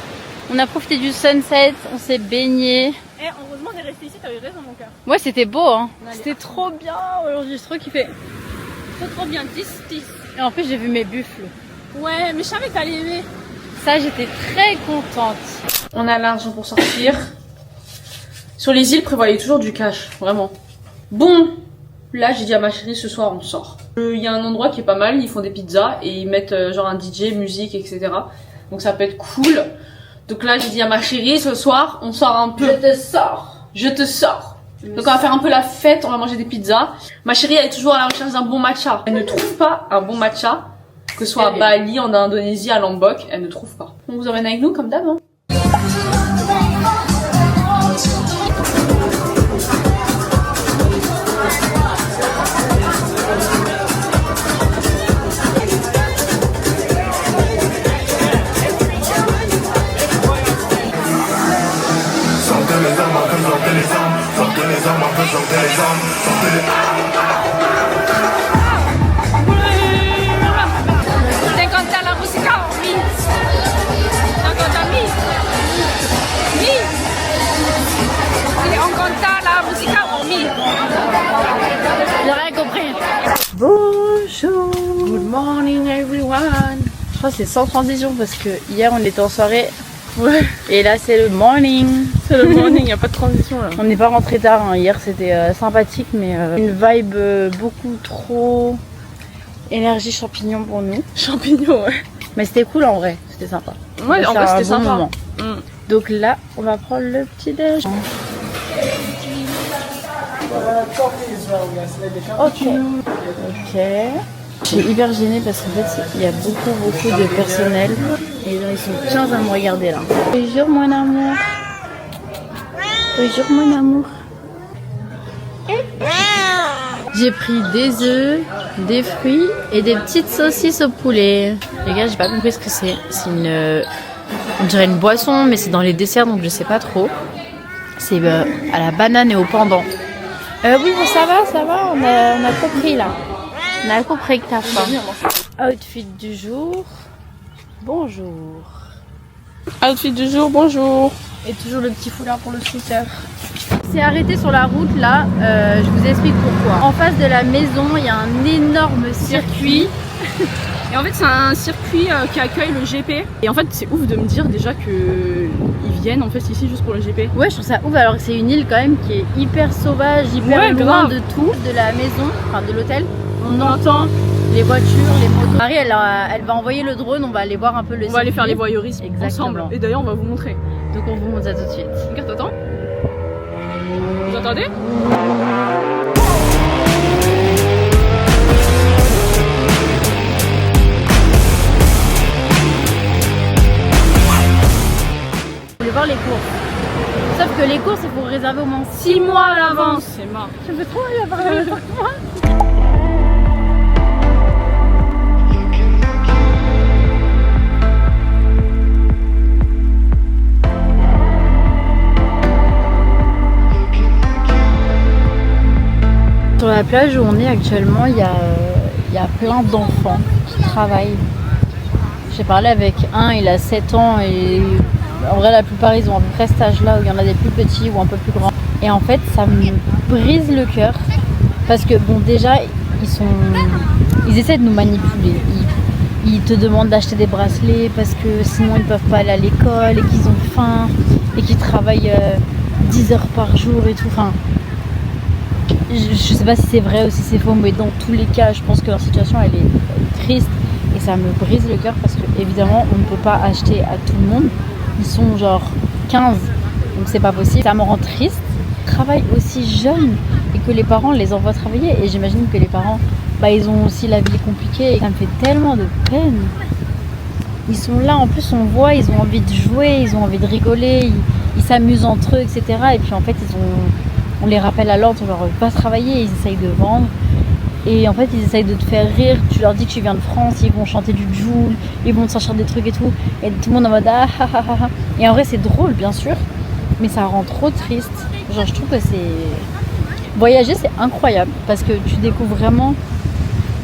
On a profité du sunset, on s'est baigné.
Eh, heureusement d'être resté ici, t'avais raison mon cœur.
Ouais, c'était beau hein.
C'était trop bien aujourd'hui, j'ai trop kiffé. Trop bien, 10.
Et en plus j'ai vu mes buffles.
Ouais, mais je savais que t'allais aimer.
Ça, j'étais très contente.
On a l'argent pour sortir. Sur les îles, prévoyez toujours du cash, vraiment. Bon, là j'ai dit à ma chérie, ce soir on sort. Il y a un endroit qui est pas mal, ils font des pizzas et ils mettent genre un DJ, musique, etc. Donc ça peut être cool. Donc là j'ai dit à ma chérie, ce soir on sort un peu. Je te sors. Donc on va faire un peu la fête, on va manger des pizzas. Ma chérie elle est toujours à la recherche d'un bon matcha. Elle ne trouve pas un bon matcha, que ce soit à Bali, en Indonésie, à Lombok, elle ne trouve pas. On vous emmène avec nous comme d'hab. Hein.
J'ai rien compris.
Bonjour. Good morning everyone.
Je crois que c'est sans transition parce que hier on était en soirée.
Ouais.
Et là c'est le morning.
C'est le morning, y a pas de transition là.
On n'est pas rentré tard, hein. Hier c'était sympathique mais une vibe beaucoup trop énergie champignon pour nous.
Champignons, ouais.
Mais c'était cool en vrai, c'était sympa.
Ouais, en vrai c'était sympa.
Moment. Donc là on va prendre le petit déj. Ok. Je suis hyper gênée parce qu'en fait il y a beaucoup de personnel et là, ils sont 15 à me regarder là. Bonjour mon amour. Bonjour mon amour. J'ai pris des œufs, des fruits et des petites saucisses au poulet. Les gars, j'ai pas compris ce que c'est. C'est une... on dirait une boisson mais c'est dans les desserts donc je sais pas trop. C'est à la banane et au pendant. Oui, mais ça va, on a compris là. On a compris que t'as faim. Outfit du jour. Bonjour.
Outfit du jour, bonjour.
Et toujours le petit foulard pour le scooter. C'est arrêté sur la route là, je vous explique pourquoi. En face de la maison, il y a un énorme circuit.
Et en fait c'est un circuit qui accueille le GP. Et en fait c'est ouf de me dire déjà qu'ils viennent en fait ici juste pour le GP.
Ouais, je trouve ça ouf alors que c'est une île quand même qui est hyper sauvage, hyper loin de tout. De la maison, enfin de l'hôtel, on entend les voitures, les motos. Marie elle va envoyer le drone, on va aller voir un peu le circuit.
On va aller faire les voyeurismes
ensemble.
Et d'ailleurs on va vous montrer.
Donc on vous montre ça tout de suite.
Regarde, attends. Vous entendez ?
Je voulais voir les courses. Sauf que les courses, il faut réserver au moins 6 mois à l'avance.
C'est marrant.
Je veux trop aller à Paris. Sur la plage où on est actuellement, il y a il y a plein d'enfants qui travaillent. J'ai parlé avec un, il a 7 ans et en vrai la plupart ils ont à peu près cet âge là où il y en a des plus petits ou un peu plus grands. Et en fait ça me brise le cœur parce que bon déjà ils essaient de nous manipuler. Ils te demandent d'acheter des bracelets parce que sinon ils peuvent pas aller à l'école et qu'ils ont faim et qu'ils travaillent 10 heures par jour et tout. Enfin, je sais pas si c'est vrai ou si c'est faux, mais dans tous les cas je pense que leur situation elle est triste et ça me brise le cœur parce que évidemment on ne peut pas acheter à tout le monde. Ils sont genre 15 donc c'est pas possible. Ça me rend triste. Ils travaillent aussi jeunes et que les parents les envoient travailler et j'imagine que les parents ils ont aussi la vie compliquée et ça me fait tellement de peine. Ils sont là, en plus on voit, ils ont envie de jouer, ils ont envie de rigoler, ils s'amusent entre eux, etc. Et puis en fait on les rappelle à l'ordre, on leur veut pas travailler, ils essayent de vendre. Et en fait ils essayent de te faire rire, tu leur dis que tu viens de France, ils vont chanter du Joule, ils vont te sortir des trucs et tout. Et tout le monde en mode ah ah ah ah. Et en vrai c'est drôle bien sûr, mais ça rend trop triste. Genre je trouve que voyager c'est incroyable parce que tu découvres vraiment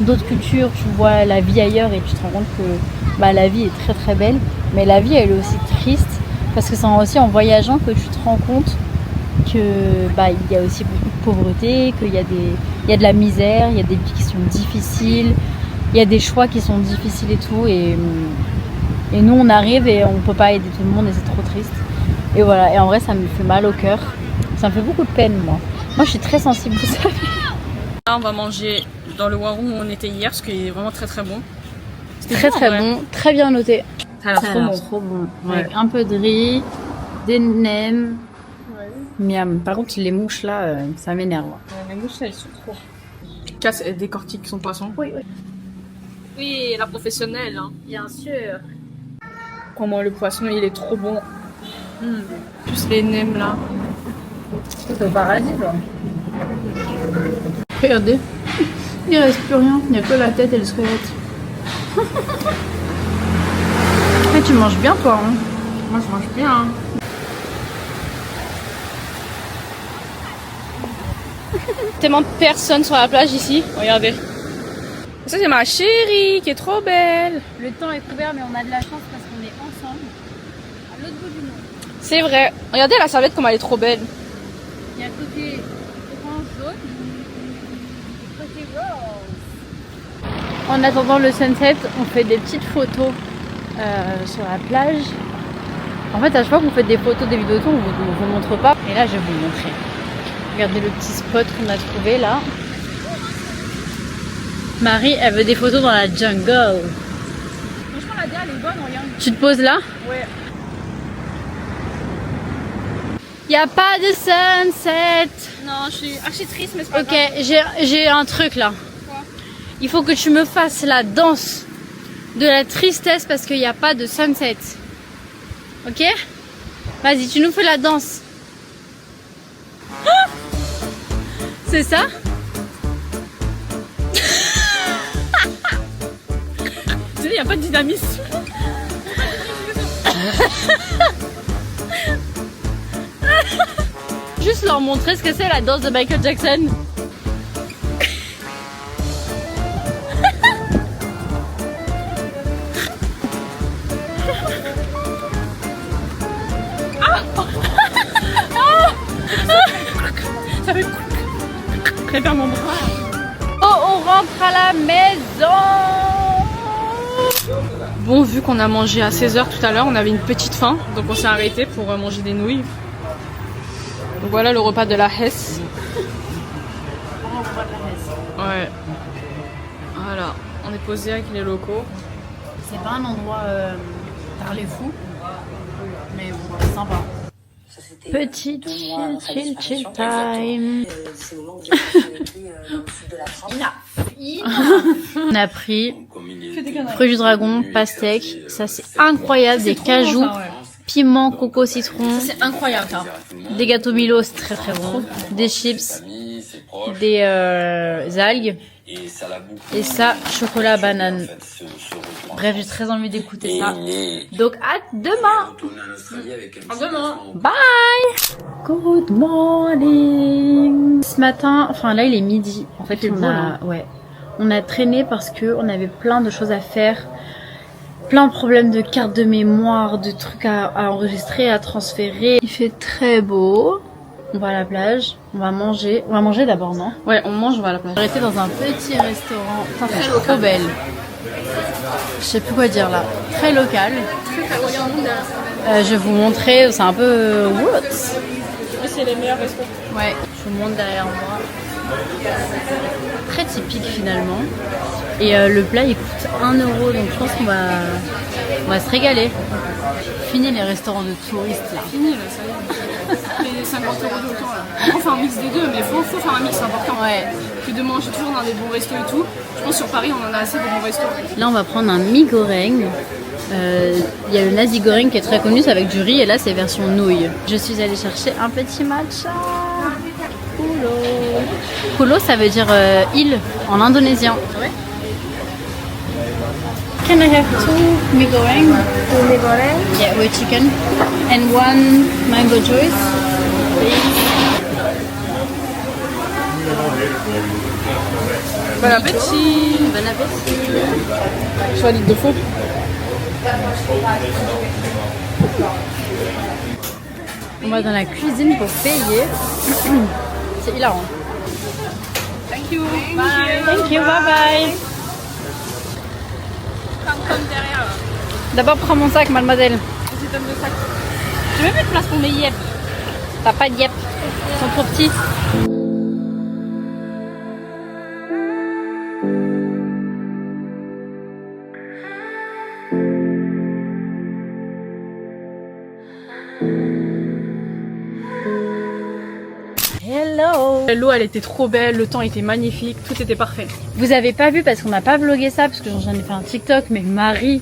d'autres cultures, tu vois la vie ailleurs et tu te rends compte que la vie est très très belle, mais la vie elle est aussi triste parce que c'est aussi en voyageant que tu te rends compte que il y a aussi beaucoup de pauvreté, qu'il y a de la misère, il y a des vies qui sont difficiles, il y a des choix qui sont difficiles et tout et nous on arrive et on peut pas aider tout le monde et c'est trop triste et voilà. Et en vrai ça me fait mal au cœur, ça me fait beaucoup de peine. Moi je suis très sensible, vous savez.
Là on va manger dans le Warung où on était hier, ce qui est vraiment très très bon.
Très très bon, très bien noté.
Ça a l'air
trop bon. Avec un peu de riz, des nems. Miam. Par contre les mouches là, ça m'énerve.
Les mouches elles sont trop. Casse, elle décortique son poisson. Oui. Oui, la professionnelle. Hein.
Bien sûr.
Comment le poisson il est trop bon. Plus les nems là.
C'est au paradis là.
Regardez. Il reste plus rien, il n'y a que la tête et le squelette. Et tu manges bien toi hein. Moi je mange bien hein. Tellement de personnes sur la plage ici, regardez. Ça c'est ma chérie qui est trop belle.
Le temps est couvert mais on a de la chance parce qu'on est ensemble à l'autre bout du monde.
C'est vrai, regardez la serviette comme elle est trop belle.
Il y a côté orange jaune. En attendant le sunset, on fait des petites photos sur la plage. En fait, à chaque fois qu'on fait des photos, des vidéos, on vous montre pas. Et là, je vais vous montrer. Regardez le petit spot qu'on a trouvé là. Marie, elle veut des photos dans la jungle.
Franchement, la DA, elle est bonne, regarde.
Tu te poses là?
Ouais.
Y a pas de sunset.
Non, je suis archi triste, mais c'est pas grave.
Ok, j'ai un truc là. Il faut que tu me fasses la danse de la tristesse parce qu'il n'y a pas de sunset. Ok? Vas-y, tu nous fais la danse. C'est ça?
Tu sais, il n'y a pas de dynamisme.
Juste leur montrer ce que c'est la danse de Michael Jackson.
Ça fait préfère mon bras.
Oh, on rentre à la maison.
Bon, vu qu'on a mangé à 16h tout à l'heure, on avait une petite faim, donc on s'est arrêté pour manger des nouilles. Donc voilà le repas de la Hesse. Ouais. Voilà, on est posé avec les locaux.
C'est pas un endroit par les fous, mais bon, c'est sympa. Petit chill time. On a pris fruits du dragon, pastèque, ça c'est incroyable, des cajous, piment, coco, citron.
Ça c'est incroyable ça.
Des gâteaux Milo, c'est très très bon. Des chips, des algues. Et ça, chocolat banane. Bref, j'ai très envie d'écouter ça. Donc à demain.
À demain.
Bye. Good morning. Ce matin, enfin là il est midi. En fait, On a traîné parce que on avait plein de choses à faire, plein de problèmes de carte de mémoire, de trucs à enregistrer, à transférer. Il fait très beau. On va à la plage, on va manger. On va manger d'abord, non?
Ouais, on mange, on va à la plage.
On va rester dans un petit restaurant. Enfin, très trop belle. Je sais plus quoi dire là. Très local. Je vais vous montrer, c'est un peu woods.
C'est les meilleurs restos.
Ouais, je vous montre derrière moi. Très typique finalement. Et le plat il coûte 1 €, donc je pense qu'on va se régaler. Fini les restaurants de touristes là.
Fini là, ça y est. Les 50 € de temps là. On fait un mix des deux, mais faut faire un mix, c'est important.
Ouais.
Que de manger toujours dans des bons restos et tout. Je pense sur Paris on en a assez de bons restos.
Là on va prendre un mi goreng. Il y a le nasi goreng qui est très connu, c'est avec du riz et là c'est version nouille. Je suis allée chercher un petit matcha. Kulo. Kulo ça veut dire île en indonésien.
Ouais.
Can I have 2 mi goreng? 2 mi goreng? Yeah, with chicken. And 1 mango juice.
Bon appétit.
Bon appétit.
Soit litre de faux.
On va dans la cuisine pour payer. C'est hilarant.
Thank you. Bye.
Thank you, bye bye.
Comme derrière là.
D'abord prends mon sac, mademoiselle.
C'est comme le sac.
J'ai même plus de place pour mes yep. T'as pas de yep. Ils sont trop petits. Hello.
L'eau elle était trop belle, le temps était magnifique, tout était parfait.
Vous avez pas vu parce qu'on n'a pas vlogué ça, parce que j'en ai fait un TikTok, mais Marie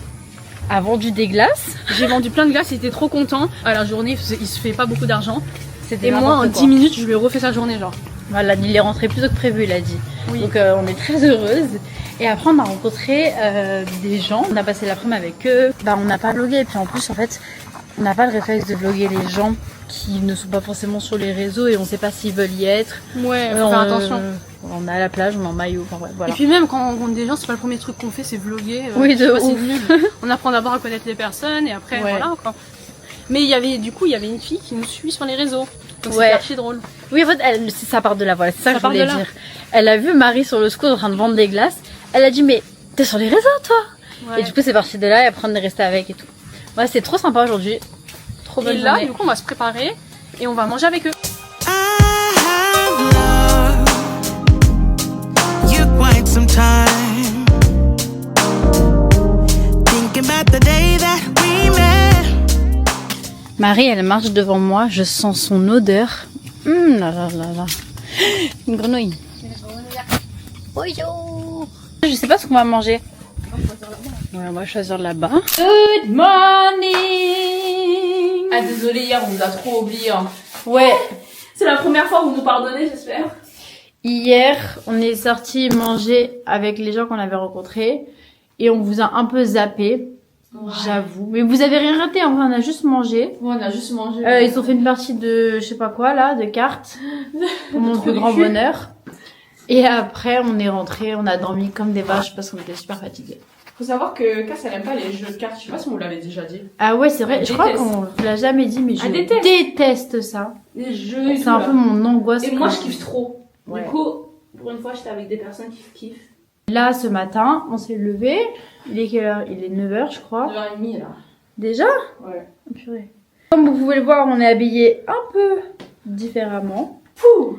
a vendu des glaces.
J'ai vendu plein de glaces, il était trop content. À la journée, il se fait pas beaucoup d'argent.
C'était
Et moi en 10 minutes, je lui ai refait sa journée genre.
Voilà, il est rentré plus tôt que prévu, il a dit.
Oui.
Donc on est très heureuse. Et après on a rencontré des gens, on a passé l'après-midi avec eux. Bah on n'a pas vlogué, et puis en plus en fait, on n'a pas le réflexe de vloguer les gens qui ne sont pas forcément sur les réseaux et on sait pas s'ils veulent y être.
Ouais, faut faire attention.
On est à la plage, on est en maillot, enfin ouais, voilà.
Et puis même quand on rencontre des gens, c'est pas le premier truc qu'on fait, c'est vloguer.
Oui, de
c'est
ouf.
nul. On apprend d'abord à connaître les personnes et après
Ouais.
voilà quoi. Mais il y avait une fille qui nous suit sur les réseaux. Donc
Ouais.
c'est archi drôle.
Oui, en fait, ça part de là, voilà, c'est ça que je
part
voulais
de là.
dire. Elle a vu Marie sur le scoot en train de vendre des glaces. Elle a dit, mais t'es sur les réseaux, toi?
Ouais.
Et du coup, c'est parti de là et après on est resté avec et tout. Ouais, c'est trop sympa aujourd'hui. Trop bonne
Et là,
journée.
du coup, on va se préparer et on va manger avec eux.
Quite some time thinking about the day that we met.
Marie, elle marche devant moi, je sens son odeur. Là là là là. Une grenouille. Bonjour. Je sais pas ce qu'on va manger. Ouais, on va choisir là-bas. Good morning.
Ah désolé, hier on nous a trop oublié. Hein.
Ouais.
C'est la première fois que vous nous pardonnez, j'espère.
Hier, on est sorti manger avec les gens qu'on avait rencontrés et on vous a un peu zappé, j'avoue. Mais vous avez rien raté, on a juste mangé.
Ouais, on a juste mangé.
Ils ont fait une partie de, je sais pas quoi là, de cartes, pour mon plus grand bonheur. Et après, on est rentré, on a dormi comme des vaches parce qu'on était super fatigués.
Faut savoir que Cass elle aime pas les jeux de cartes, je sais pas si on vous l'avait déjà dit.
Ah ouais, c'est vrai,
Elle
je crois
déteste.
qu'on vous l'a jamais dit, mais je
Elle déteste.
déteste ça.
Les jeux et
C'est
tout,
un
là.
peu mon angoisse.
Et moi
quand-
je kiffe trop.
Ouais.
Du coup, pour une fois j'étais avec des personnes qui kiffent.
Là, ce matin, on s'est levé. Il est quelle heure? Il est 9h, je crois.
9h30 là.
Déjà?
Ouais.
Oh, purée. Comme vous pouvez le voir, on est habillé un peu différemment.
Pouh.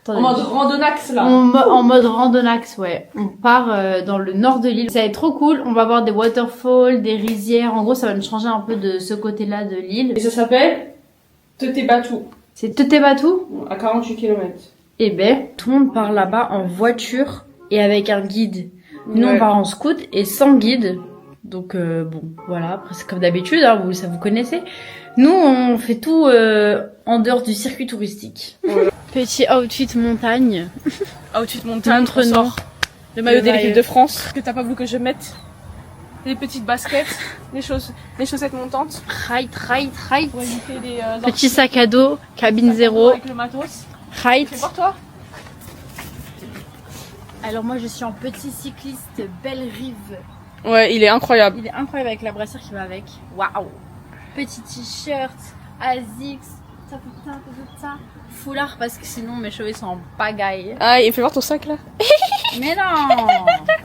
Attendez.
En mode randonax là.
En mode randonax, ouais. On part dans le nord de l'île. Ça va être trop cool. On va voir des waterfalls, des rizières. En gros, ça va nous changer un peu de ce côté-là de l'île.
Et ça s'appelle Tetebatu,
C'est Tetebatu.
à 48 km.
Et ben, tout le monde part là-bas en voiture et avec un guide. Nous, on part en scoot et sans guide. Donc, bon, voilà. Après, c'est comme d'habitude, hein, ça vous connaissez. Nous, on fait tout en dehors du circuit touristique.
Ouais.
Petit outfit montagne.
Outfit montagne,
Montre-nous.
on sort le maillot de l'équipe
maillot.
de France. Que t'as pas voulu que je mette. Les petites baskets, les chaussettes montantes.
Right.
Pour éviter les
Petit sac à dos, cabine zéro.
avec le matos.
Right.
Fais voir toi.
Alors moi je suis en petit cycliste Belle Rive.
Ouais, il est incroyable.
Il est incroyable avec la brassière qui va avec. Waouh. Petit t-shirt, Asics, ça. Foulard parce que sinon mes cheveux sont en pagaille.
Ah, il fait voir ton sac là.
Mais non,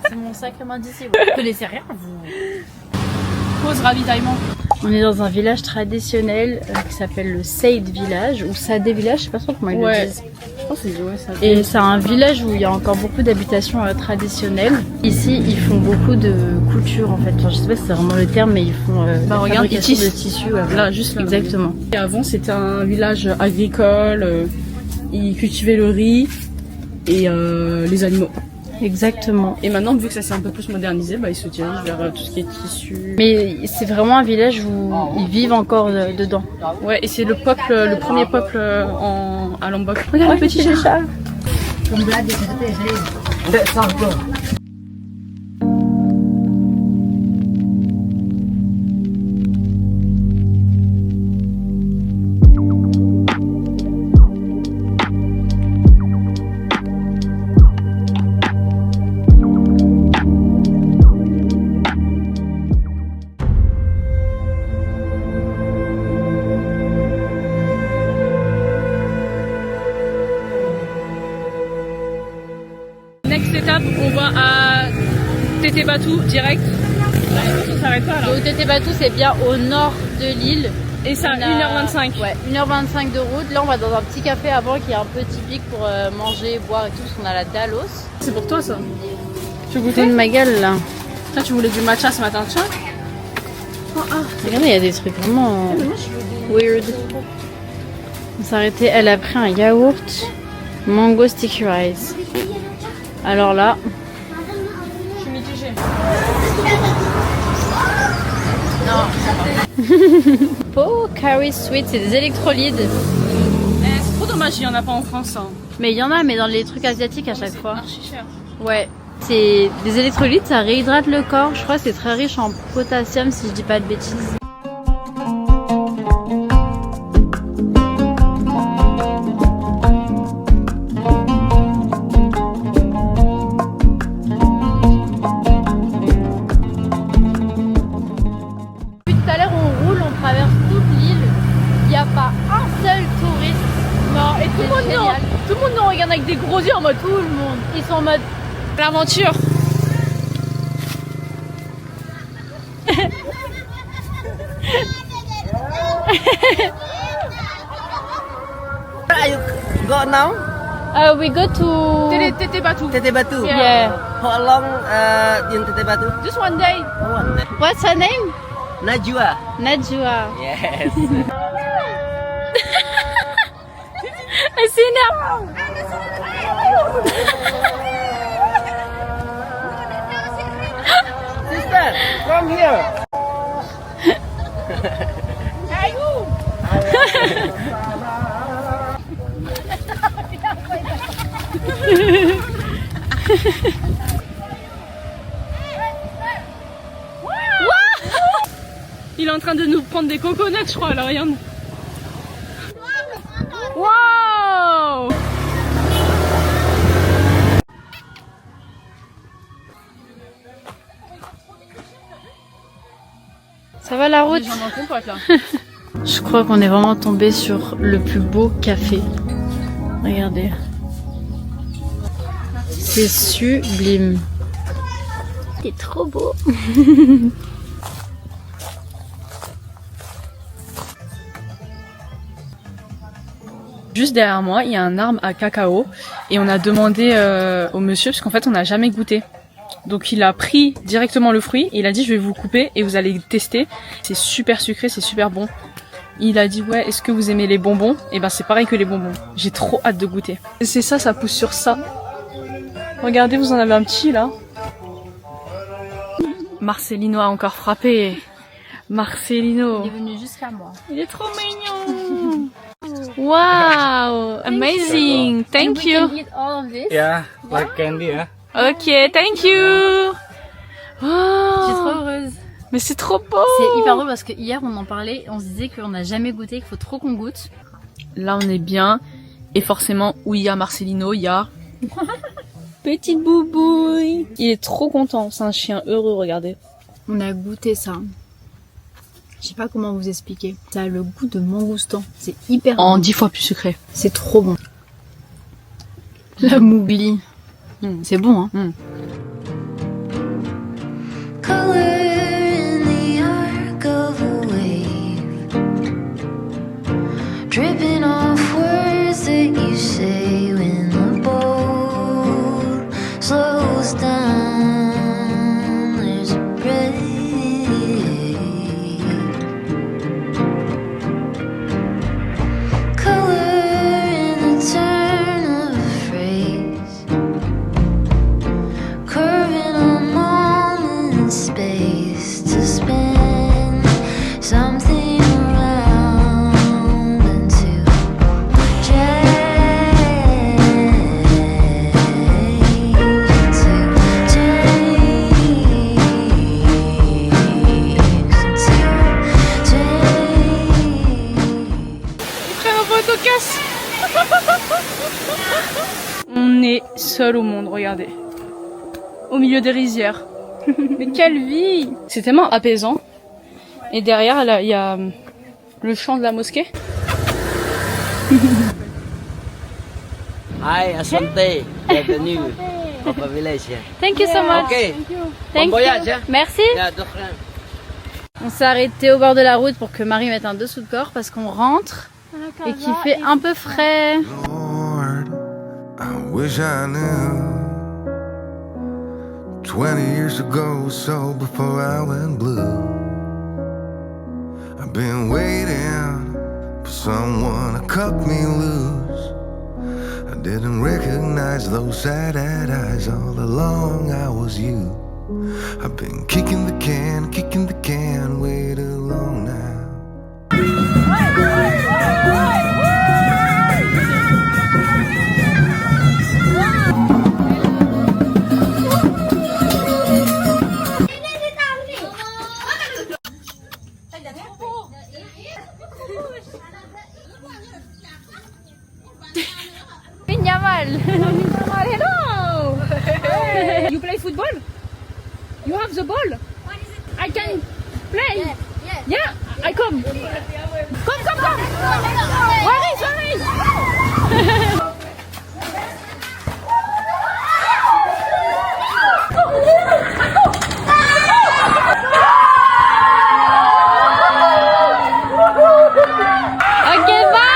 c'est mon sacrement d'ici. Vous connaissez rien vous.
Pause ravitaillement.
On est dans un village traditionnel qui s'appelle le Seyd Village ou Sadé Village, je sais pas trop comment ils le disent.
Je pense que c'est ça.
Et c'est un village où il y a encore beaucoup d'habitations traditionnelles. Ici, ils font beaucoup de couture en fait. Enfin, je sais pas si c'est vraiment le terme, mais ils font
regarde, ils
fabrication
tissent.
de tissus.
Là, juste là.
Exactement.
Et avant, c'était un village agricole. Ils cultivaient le riz et les animaux.
Exactement.
Et maintenant, vu que ça s'est un peu plus modernisé, bah, ils se dirigent vers tout ce qui est tissu.
Mais c'est vraiment un village où ils vivent encore dedans.
Ouais, et c'est le premier peuple à Lombok. Regarde le petit chat. Next étape, on va à Tété Batou direct. On s'arrête pas là.
Donc Tété Batou, c'est bien au nord de l'île.
Et c'est à 1h25.
Ouais, 1h25 de route. Là, on va dans un petit café avant qui est un peu typique pour manger, boire et tout, parce qu'on a la Dalos.
C'est pour toi ça. Tu veux
Goûter
goûter
de ma gueule là.
Tiens, tu voulais du matcha ce matin, tiens.
Regardez, il y a des trucs vraiment weird. On s'est arrêté, elle a pris un yaourt mango sticky rice. Alors là,
Je suis mitigée.
Po Curry Sweet, c'est des électrolytes.
C'est trop dommage, il y en a pas en France. Hein.
Mais il y en a, mais dans les trucs asiatiques à chaque fois.
Archi cher.
Ouais. C'est des électrolytes, ça réhydrate le corps. Je crois que c'est très riche en potassium si je dis pas de bêtises. Depuis tout à l'heure on roule, on traverse toute l'île. Il n'y a pas un seul touriste.
Non, et tout le monde nous regarde avec des gros yeux en mode
Tout le monde. Ils sont en mode
l'aventure.
Go now?
we go to
Tété Batou.
Tété Batou?
Yeah.
How long in Tété Batou?
Just one day.
Oh, one day.
What's her name?
Najwa.
Najwa.
Yes.
Elle s'énerve.
Sister, come here.
Il est en train de nous prendre des coconuts, je crois, là, regarde. Wow!
Ça va la route? Je crois qu'on est vraiment tombé sur le plus beau café. Regardez. C'est sublime. C'est trop beau.
Juste derrière moi, il y a un arbre à cacao et on a demandé au monsieur, parce qu'en fait on n'a jamais goûté. Donc il a pris directement le fruit et il a dit je vais vous couper et vous allez tester. C'est super sucré, c'est super bon. Il a dit ouais, est-ce que vous aimez les bonbons? Et ben c'est pareil que les bonbons. J'ai trop hâte de goûter. C'est ça, ça pousse sur ça. Regardez, vous en avez un petit là. Marcelino a encore frappé. Marcelino.
Il est venu jusqu'à moi.
Il est trop mignon. Wow, amazing. Thank you.
Yeah, like candy, yeah.
Ok, thank you.
Je suis trop heureuse.
Mais c'est trop beau.
C'est hyper drôle parce que hier on en parlait, on se disait qu'on n'a jamais goûté, qu'il faut trop qu'on goûte.
Là on est bien. Et forcément, où il y a Marcelino, il y a Petite boubouille. Il est trop content, c'est un chien heureux, regardez.
On a goûté ça. Je sais pas comment vous expliquer. Ça a le goût de mangoustan. C'est hyper bon.
En 10 fois plus sucré.
C'est trop bon. La mougli. C'est bon, hein.
Color in the arc of a wave, dripping off words that you say when the boat slows down. There's a break. Color in the turn of a phrase, curving a moment in space to spin something around and to
On est seul au monde, regardez. Au milieu des rizières. Mais quelle vie! C'est tellement apaisant. Et derrière, là, il y a le chant de la mosquée.
Hi, Asante. Bienvenue au village.
Thank you so much.
Okay.
Thank
Bon voyage.
you.
Hein?
Merci.
Yeah, de rien.
On s'est arrêté au bord de la route pour que Marie mette un dessous de corps parce qu'on rentre et qu'il fait un peu frais.
Lord, I wish I knew 20 years ago, so before I went blue. I've been waiting for someone to cut me loose. I didn't recognize those sad-eyed eyes. All along I was you. I've been kicking the can way too long now.
Hello! You play football? You have the ball? I can play? Yeah, I come. Come! Where is?
Ok, bye!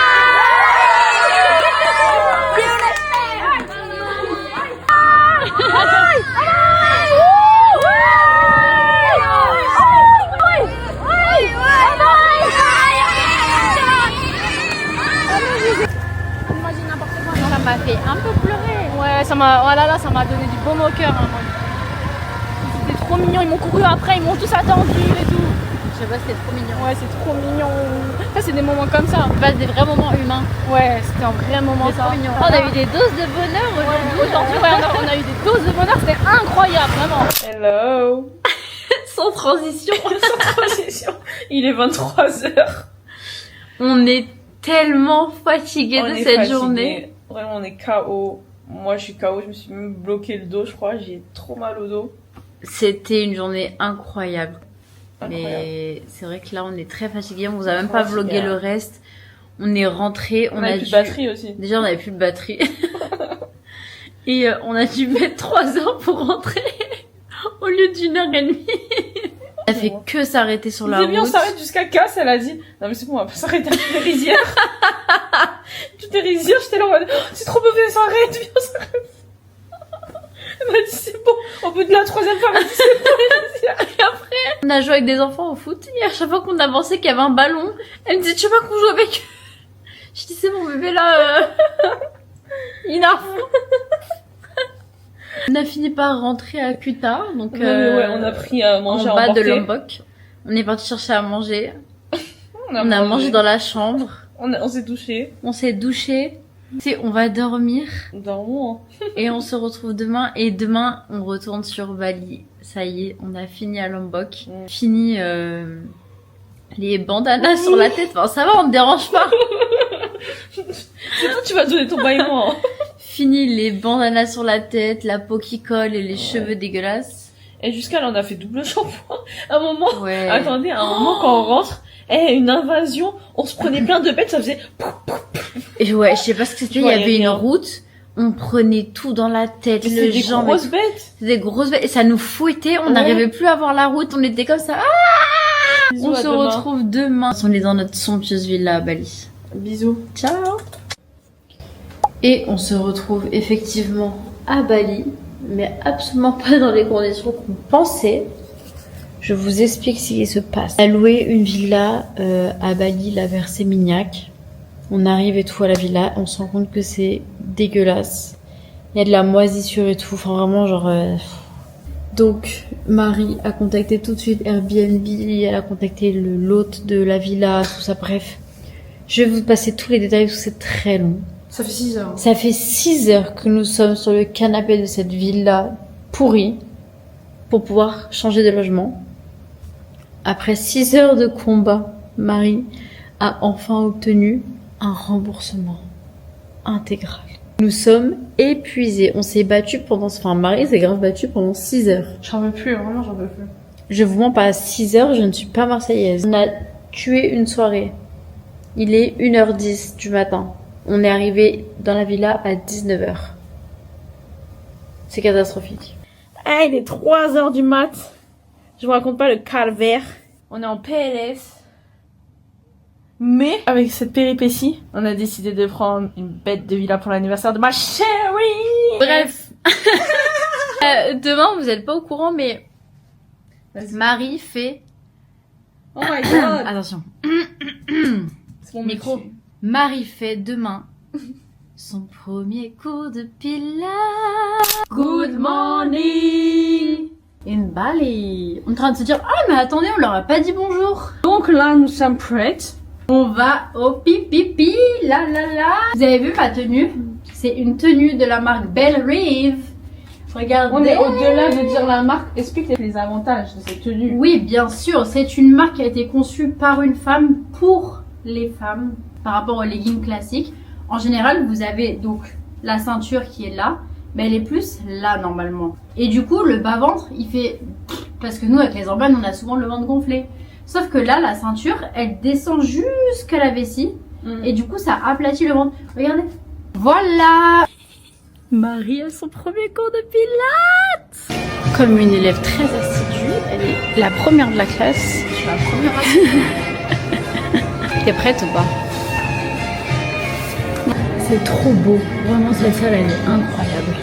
Ça m'a fait un peu pleurer.
Ouais, ça m'a donné du baume au cœur. Hein, moi. C'était trop mignon, ils m'ont couru après, ils m'ont tous attendu et tout.
Je sais pas, c'était trop mignon.
Ouais, c'est trop mignon. Ça, c'est des moments comme ça.
Bah, des vrais moments humains.
Ouais, c'était un vrai moment ça.
Trop mignon. Oh, on a eu des doses de bonheur aujourd'hui.
Ouais, on a eu des doses de bonheur, c'était incroyable, vraiment. Hello.
Sans transition.
Sans transition. Il est 23h.
On est tellement fatigués de cette journée.
Vraiment, on est KO. Moi, je suis KO. Je me suis même bloqué le dos, je crois. J'ai trop mal au dos.
C'était une journée incroyable. Mais c'est vrai que là, on est très fatigués. On vous a même pas vlogué le reste. On est rentré.
On avait plus de batterie aussi.
Déjà, on avait plus de batterie. Et on a dû mettre 3 heures pour rentrer au lieu d'1h30. Ça fait que s'arrêter sur la route.
On s'arrête jusqu'à Casse, elle a dit. Non mais c'est bon, on va pas s'arrêter à toutes les rizières. Toutes les rizières, j'étais là en mode, oh, c'est trop mauvais, s'arrête, viens, on s'arrête. Elle m'a dit c'est bon. Au bout de la 3e fois, elle m'a dit c'est bon les rizières.
Et après, on a joué avec des enfants au foot. Et à chaque fois qu'on avançait qu'il y avait un ballon, elle me disait tu veux pas qu'on joue avec eux? Je dis c'est bon bébé là, il a fou. On a fini par rentrer à Kuta, donc
ouais, on a pris à manger
en bas de Lombok. On est parti chercher à manger. On a mangé dans la chambre.
On s'est douché.
On s'est douché. Tu sais, on va dormir.
Dormons.
Et on se retrouve demain. Et demain, on retourne sur Bali. Ça y est, on a fini à Lombok. Fini les bandanas sur la tête. Enfin, ça va, on ne dérange pas.
C'est toi, tu vas donner ton bâillement.
Fini les bandanas sur la tête, la peau qui colle et les cheveux dégueulasses.
Et jusqu'à là, on a fait double shampoing. À un moment,
Ouais.
attendez, à un moment quand on rentre, une invasion, on se prenait plein de bêtes, ça faisait...
Et ouais, je sais pas ce que c'était, il y avait une route, on prenait tout dans la tête,
C'était
le
des
jambes.
grosses bêtes.
C'était des grosses bêtes, et ça nous fouettait, on
Ouais.
n'arrivait plus à voir la route, on était comme ça. Ah
Bisous,
on
à
se
demain.
retrouve demain. On est dans notre somptueuse villa à Bali.
Bisous.
Ciao. Et on se retrouve effectivement à Bali, mais absolument pas dans les conditions qu'on pensait. Je vous explique ce qui se passe. On a loué une villa à Bali, là vers Seminyak. On arrive et tout à la villa, on se rend compte que c'est dégueulasse. Il y a de la moisissure et tout, enfin vraiment genre... Donc Marie a contacté tout de suite Airbnb, elle a contacté l'hôte de la villa, tout ça, bref. Je vais vous passer tous les détails parce que c'est très long.
Ça fait 6 heures.
Ça fait 6 heures que nous sommes sur le canapé de cette villa pourrie pour pouvoir changer de logement. Après 6 heures de combat, Marie a enfin obtenu un remboursement intégral. Nous sommes épuisés. On s'est battu pendant... Enfin, Marie s'est grave battue pendant 6 heures.
J'en veux plus, vraiment, j'en veux plus.
Je vous mens pas, à 6 heures, je ne suis pas marseillaise. On a tué une soirée. Il est 1h10 du matin. On est arrivé dans la villa à 19h. C'est catastrophique.
Ah, il est 3h du mat. Je vous raconte pas le calvaire. On est en PLS. Mais, avec cette péripétie, on a décidé de prendre une bête de villa pour l'anniversaire de ma chérie.
Bref. Demain, vous êtes pas au courant, mais Marie fait...
Oh my god.
Attention.
C'est mon
Micro.
métier.
Marie fait demain son premier cours de pilates. Good morning in Bali. On est en train de se dire, ah mais attendez, on leur a pas dit bonjour.
Donc là, nous sommes prêtes.
On va au pipi, la la la. Vous avez vu ma tenue? C'est une tenue de la marque Belle Reve. Regardez.
On est au-delà de dire la marque. Explique les avantages de cette tenue.
Oui, bien sûr. C'est une marque qui a été conçue par une femme pour les femmes par rapport aux leggings classiques. En général, vous avez donc la ceinture qui est là, mais elle est plus là normalement. Et du coup, le bas-ventre, il fait... Parce que nous, avec les urbaines, on a souvent le ventre gonflé. Sauf que là, la ceinture, elle descend jusqu'à la vessie. Et du coup, ça aplatit le ventre. Regardez. Voilà. Marie a son premier cours de pilates. Comme une élève très assidue, elle est la première de la classe. Je suis la première assidue. T'es prête ou pas? C'est trop beau. Vraiment, cette salle, elle est incroyable.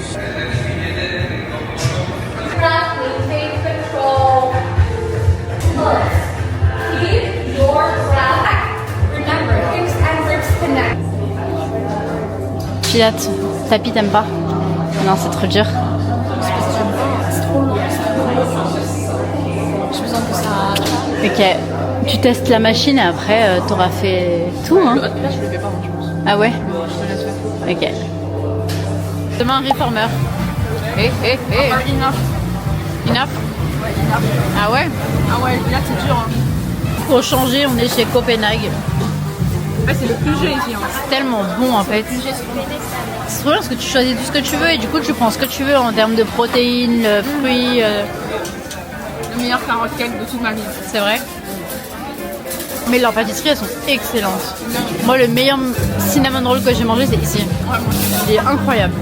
Pilates, tapis, t'aimes pas? Non, c'est trop dur.
C'est trop lourd. J'ai besoin que ça...
Ok, tu testes la machine et après t'auras fait tout, hein?
Là, je le fais pas, moi, je pense.
Ah ouais?
Je te laisse faire.
Ok. Demain, un reformer.
Enough.
Enough?
Ouais, enough.
Ah ouais?
Ah ouais, là, c'est dur, hein.
Pour changer, on est chez Copenhague.
Ouais, c'est le plus gai ici, hein.
C'est tellement bon en fait. C'est trop bien parce que tu choisis tout ce que tu veux et du coup tu prends ce que tu veux en termes de protéines, fruits.
Le meilleur carotte cake de toute ma vie.
C'est vrai. Mais leurs pâtisseries elles sont excellentes. Moi le meilleur cinnamon roll que j'ai mangé c'est ici. Il est incroyable.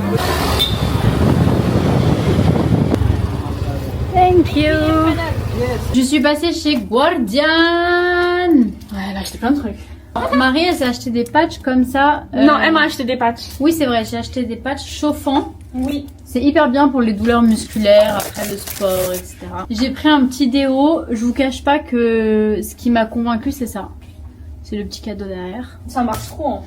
Thank you. Je suis passée chez Guardian.
Ouais, elle a acheté plein de trucs.
Marie, elle s'est acheté des patchs comme ça.
Non, elle m'a acheté des patchs.
Oui, c'est vrai, j'ai acheté des patchs chauffants.
Oui.
C'est hyper bien pour les douleurs musculaires, après le sport, etc. J'ai pris un petit déo. Je vous cache pas que ce qui m'a convaincu c'est ça. C'est le petit cadeau derrière.
Ça marche trop. Hein.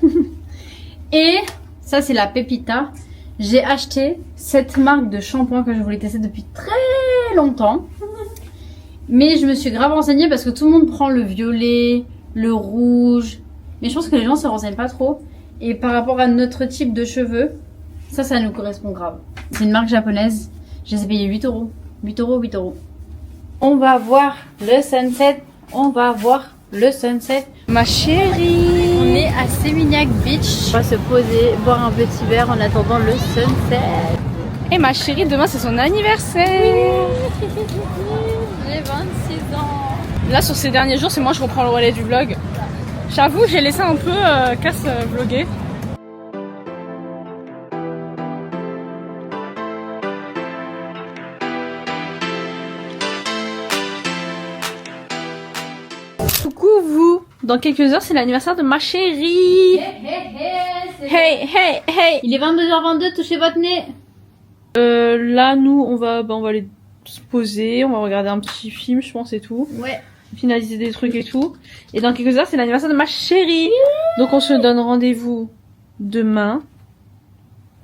Et ça, c'est la Pepita. J'ai acheté cette marque de shampoing que je voulais tester depuis très longtemps. Mais je me suis grave renseignée parce que tout le monde prend le violet, le rouge. Mais je pense que les gens se renseignent pas trop. Et par rapport à notre type de cheveux, ça nous correspond grave. C'est une marque japonaise. Je les ai payés 8 euros. 8 euros, 8 euros. On va voir le sunset. On va voir le sunset.
Ma chérie.
On est à Seminyak Beach. On va se poser, boire un petit verre en attendant le sunset.
Et ma chérie, demain c'est son anniversaire.
J'ai 26 ans.
Là sur ces derniers jours, c'est moi je reprends le relais du vlog. J'avoue, j'ai laissé un peu casse vlogger. Coucou vous. Dans quelques heures, c'est l'anniversaire de ma chérie. Hey, hey, hey.
Il est 22h22, touchez votre nez.
Là, nous, on va aller se poser, on va regarder un petit film, je pense, et tout.
Ouais.
Finaliser des trucs et tout. Et dans quelques heures, c'est l'anniversaire de ma chérie. Donc, on se donne rendez-vous demain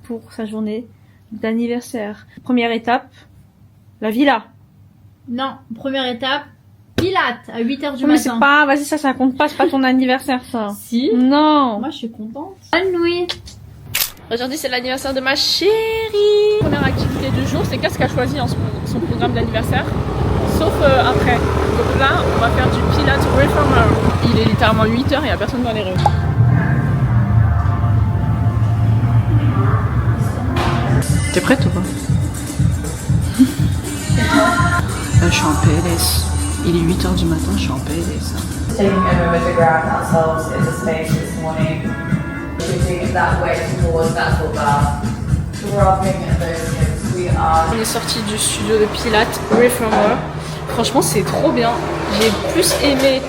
pour sa journée d'anniversaire. Première étape, la villa.
Non, première étape, Pilates à 8h du
Mais
matin.
c'est pas, vas-y, ça compte pas, c'est pas ton anniversaire, ça.
Si.
Non.
Moi, je suis contente. Bonne nuit.
Aujourd'hui, c'est l'anniversaire de ma chérie. Première activité du jour, c'est qu'est-ce qu'elle a choisi dans son programme d'anniversaire. Sauf après. Donc là, on va faire du Pilates Reformer. Il est littéralement 8h et il n'y a personne dans les rues. T'es prête ou pas? Je suis en PLS. Il est 8h du matin, je suis en PLS.
Taking a moment to ground ourselves in the space this morning. Shooting that way towards that full bar. Dropping those hips. We are.
On est sorti du studio de Pilates Reformer. Franchement, c'est trop bien. J'ai plus aimé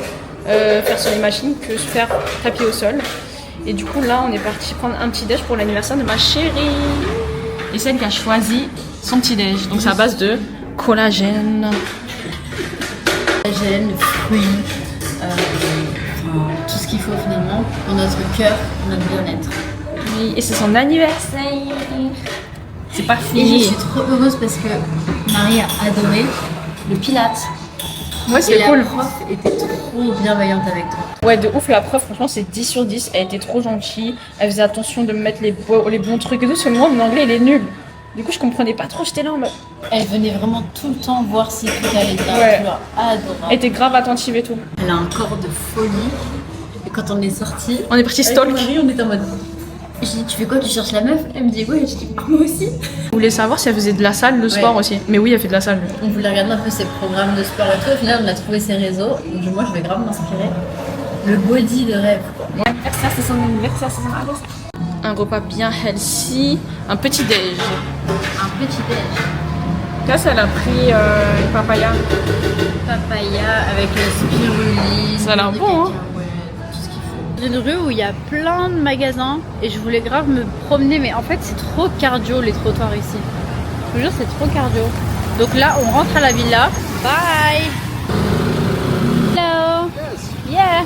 faire sur les machines que se faire tapis au sol. Et du coup, là, on est parti prendre un petit déj pour l'anniversaire de ma chérie. Et celle qui a choisi son petit déj. Donc, c'est à base de collagène.
Collagène, fruits, tout ce qu'il faut finalement pour notre cœur, pour notre bien-être.
Oui, et c'est son anniversaire. C'est pas
Et
fini.
je suis trop heureuse parce que Marie a adoré le Pilates.
Ouais, c'est cool.
La prof était trop bienveillante avec toi.
Ouais, de ouf, la prof, franchement, c'est 10 sur 10. Elle était trop gentille. Elle faisait attention de me mettre les bons trucs et tout. Parce que moi, mon anglais, il est nul. Du coup, je comprenais pas trop. J'étais là en mode.
Elle venait vraiment tout le temps voir si tout allait bien.
Ouais.
Genre, adorable.
Elle était grave attentive et tout.
Elle a un corps de folie. Et quand on est sortis,
on est parti stalk.
Marie, on était en mode. Je dis, tu fais quoi? Tu cherches la meuf? Elle me dit, ouais. Je dis, moi aussi.
On voulait savoir si elle faisait de la salle, de sport aussi. Mais oui, elle fait de la salle.
On voulait regarder un peu ses programmes de sport et tout. Au final, on a trouvé ses réseaux. Donc, moi, je vais grave m'inspirer. Le body de rêve, quoi.
L'anniversaire, c'est son anniversaire, c'est son anniversaire. Un repas bien healthy. Un petit déj.
Un petit déj.
Là, elle a pris une papaya.
Papaya avec spirulina.
Ça a l'air bon, hein?
Une rue où il y a plein de magasins et je voulais grave me promener, mais en fait c'est trop cardio les trottoirs ici. Je vous jure, c'est trop cardio. Donc là on rentre à la villa. Bye. Hello. Yeah.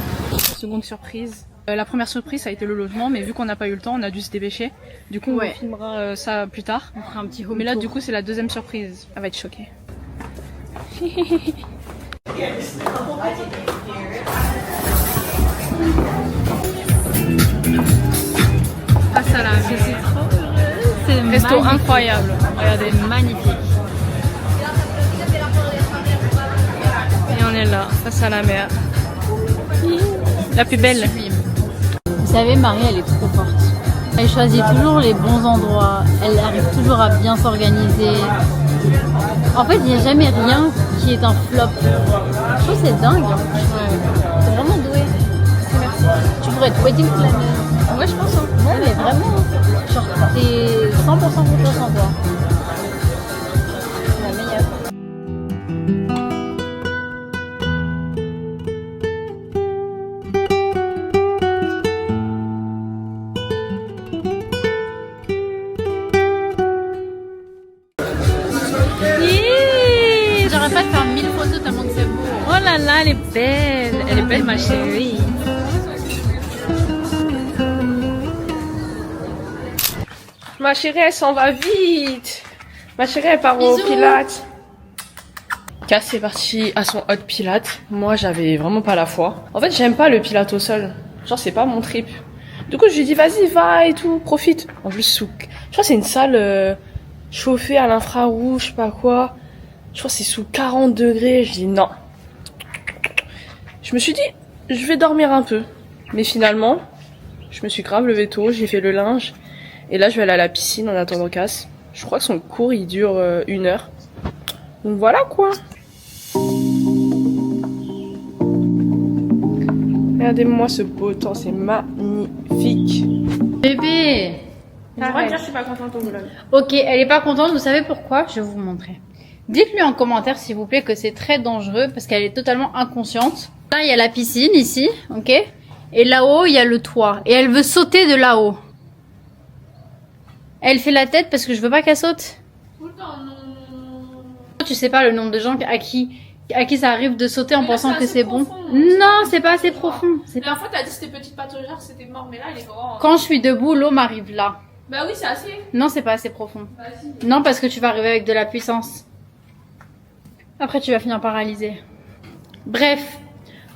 Seconde surprise. La première surprise ça a été le logement, mais vu qu'on n'a pas eu le temps, on a dû se dépêcher. Du coup on filmera ça plus tard.
On fera un petit home
mais là
tour.
Du coup c'est la deuxième surprise. Elle va être choquée. Face à la
Je suis trop heureuse. C'est
resto
magnifique.
incroyable. Regardez.
C'est magnifique.
Et on est là, face à la mer. La plus belle.
Vous savez, Marie, elle est trop forte. Elle choisit toujours les bons endroits. Elle arrive toujours à bien s'organiser. En fait, il n'y a jamais rien qui est un flop. Je trouve que c'est dingue. C'est vraiment doué. Merci. Tu pourrais être wedding planner.
Ouais, je pense. Hein.
Ouais, mais vraiment. Genre, t'es 100% confiance en toi. C'est la meilleure. J'aurais pas de faire 1000 photos tellement que c'est beau.
Oh là là, elle est belle. Elle est belle, ma chérie. Ma chérie, elle s'en va vite. Ma chérie, elle part au Pilates. Cass est partie à son hot Pilates. Moi, j'avais vraiment pas la foi. En fait, j'aime pas le Pilates au sol. Genre, c'est pas mon trip. Du coup, je lui ai dit, vas-y, va et tout, profite. En plus, je crois que c'est une salle chauffée à l'infrarouge, je sais pas quoi. Je crois que c'est sous 40 degrés. Je dis non. Je me suis dit, je vais dormir un peu. Mais finalement, je me suis grave levée tôt, j'ai fait le linge. Et là, je vais aller à la piscine en attendant Cass. Je crois que son cours, il dure 1 heure. Donc voilà quoi. Regardez-moi ce beau temps, c'est magnifique.
Bébé.
Je crois que je suis pas contente au vlog.
Ok, elle est pas contente, vous savez pourquoi? Je vais vous montrer. Dites-lui en commentaire s'il vous plaît que c'est très dangereux parce qu'elle est totalement inconsciente. Là, il y a la piscine ici, ok? Et là-haut, il y a le toit. Et elle veut sauter de là-haut. Elle fait la tête parce que je veux pas qu'elle saute.
Tout le temps, non.
Tu sais pas le nombre de gens à qui ça arrive de sauter en
Mais là,
pensant que
assez
c'est bon.
profond.
Non, c'est pas assez profond.
La dernière fois, t'as dit que c'était petite pataugeuse, c'était mort, mais là, il est grand.
Quand je suis debout, l'eau m'arrive là.
Bah oui, c'est assez.
Non, c'est pas assez profond.
Bah si.
Non, parce que tu vas arriver avec de la puissance. Après, tu vas finir paralysé. Bref,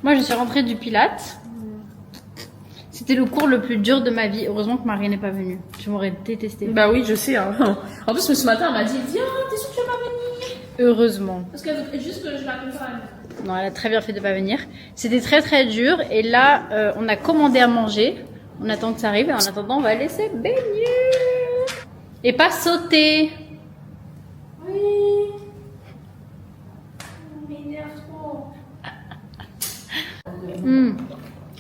moi, je suis rentrée du Pilates. C'était le cours le plus dur de ma vie. Heureusement que Marie n'est pas venue. Je m'aurais détesté.
Bah oui, je sais. Hein. En plus, ce matin, elle m'a dit viens, t'es sûre que tu vas pas venir?
Heureusement.
Parce qu'elle veut juste que je la comprenne.
Non, elle a très bien fait de pas venir. C'était très très dur. Et là, on a commandé à manger. On attend que ça arrive. Et en attendant, on va laisser baigner. Et pas sauter.
Oui. On m'énerve trop.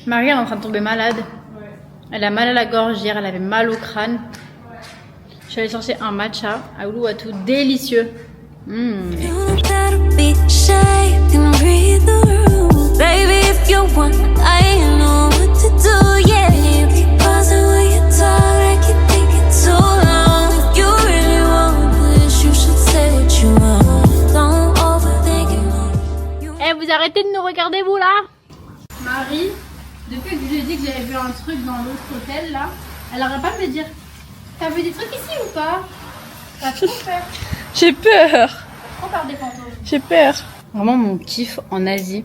Marie elle est en train de tomber malade.
Ouais.
Elle a mal à la gorge hier, elle avait mal au crâne. Ouais. Je suis allée chercher un matcha à Uluwatu délicieux. Eh, vous arrêtez de nous regarder, vous là? Marie, depuis que je lui ai dit que j'avais vu un truc dans l'autre hôtel là, elle arrête pas de me dire t'as vu des trucs ici ou pas? T'as trop peur.
J'ai peur.
Trop peur des fantômes.
J'ai peur.
Vraiment mon kiff en Asie,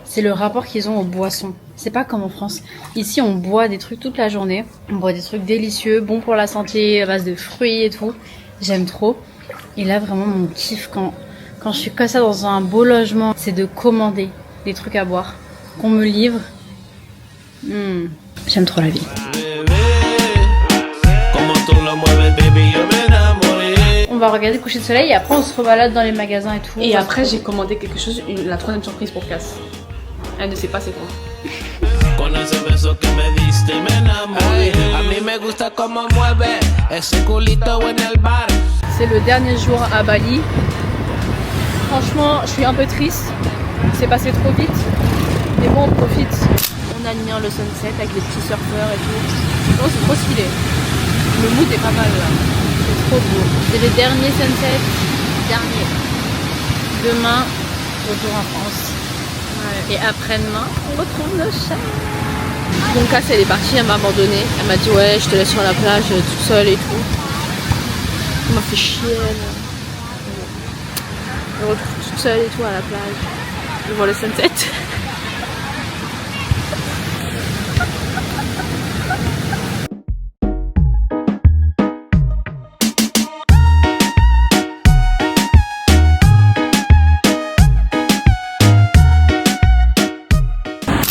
c'est le rapport qu'ils ont aux boissons. C'est pas comme en France. Ici on boit des trucs toute la journée. On boit des trucs délicieux, bons pour la santé, à base de fruits et tout. J'aime trop. Et là vraiment mon kiff quand je suis comme ça dans un beau logement, c'est de commander des trucs à boire. Qu'on me livre. J'aime trop la vie. On va regarder le coucher de soleil et après on se rebalade dans les magasins et tout.
Et après j'ai commandé quelque chose, la troisième surprise pour Cass. Elle ne sait pas c'est quoi. C'est le dernier jour à Bali. Franchement, je suis un peu triste. C'est passé trop vite. Mais bon, on profite. On admire le sunset avec les petits surfeurs et tout. Non, c'est trop stylé. Le mood est pas mal là. C'est trop beau.
C'est le dernier sunset. Dernier. Demain, retour en France.
Ouais.
Et après-demain, on retrouve nos chats.
Donc Cass, elle est partie, elle m'a abandonnée. Elle m'a dit ouais, je te laisse sur la plage toute seule et tout. Elle m'a fait chier. Je me retrouve toute seule et tout à la plage. Je vois le sunset.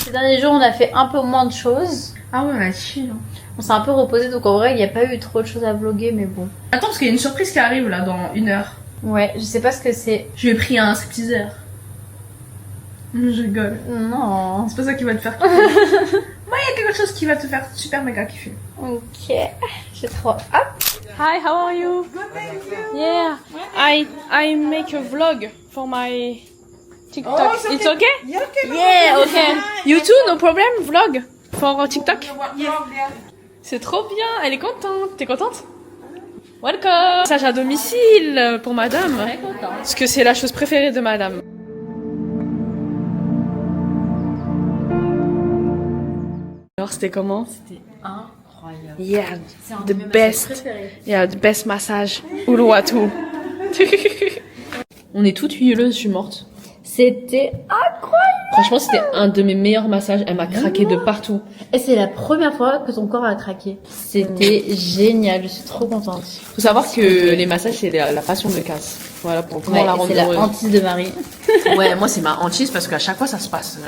Ces derniers jours, on a fait un peu moins de choses.
Ah ouais, on a chill.
On s'est un peu reposé, donc en vrai, il n'y a pas eu trop de choses à vlogger, mais bon.
Attends, parce qu'il y a une surprise qui arrive là dans 1 heure.
Ouais, je sais pas ce que c'est.
Je lui ai pris un stripteaseur. Je rigole.
Non.
C'est pas ça qui va te faire kiffer. Moi, il y a quelque chose qui va te faire super méga kiffer.
Ok. J'ai trop hâte.
Hi, how are you? Good, thank you. Yeah. I make a vlog for my TikTok.
Oh,
it's okay?
Yeah, okay.
Yeah, okay. You too, no problem, vlog for TikTok?
Yeah.
C'est trop bien, elle est contente. T'es contente? Welcome. Message à domicile pour madame.
Très contente.
Parce que c'est la chose préférée de madame. Alors c'était comment?
C'était incroyable.
Yeah,
C'est un
the
de mes massages
best.
préférés.
Yeah, the best massage. Uluwatu. On est toutes huileuses, je suis morte.
C'était incroyable.
Franchement, c'était un de mes meilleurs massages. Elle m'a craqué de partout.
Et c'est la première fois que ton corps a craqué. C'était génial, je suis trop contente.
Faut savoir que les massages, c'est la passion de Cass. Voilà, pour comment
Ouais,
la rendre
c'est la
heureuse.
hantise de Marie.
Ouais, moi, c'est ma hantise parce qu'à chaque fois, ça se passe.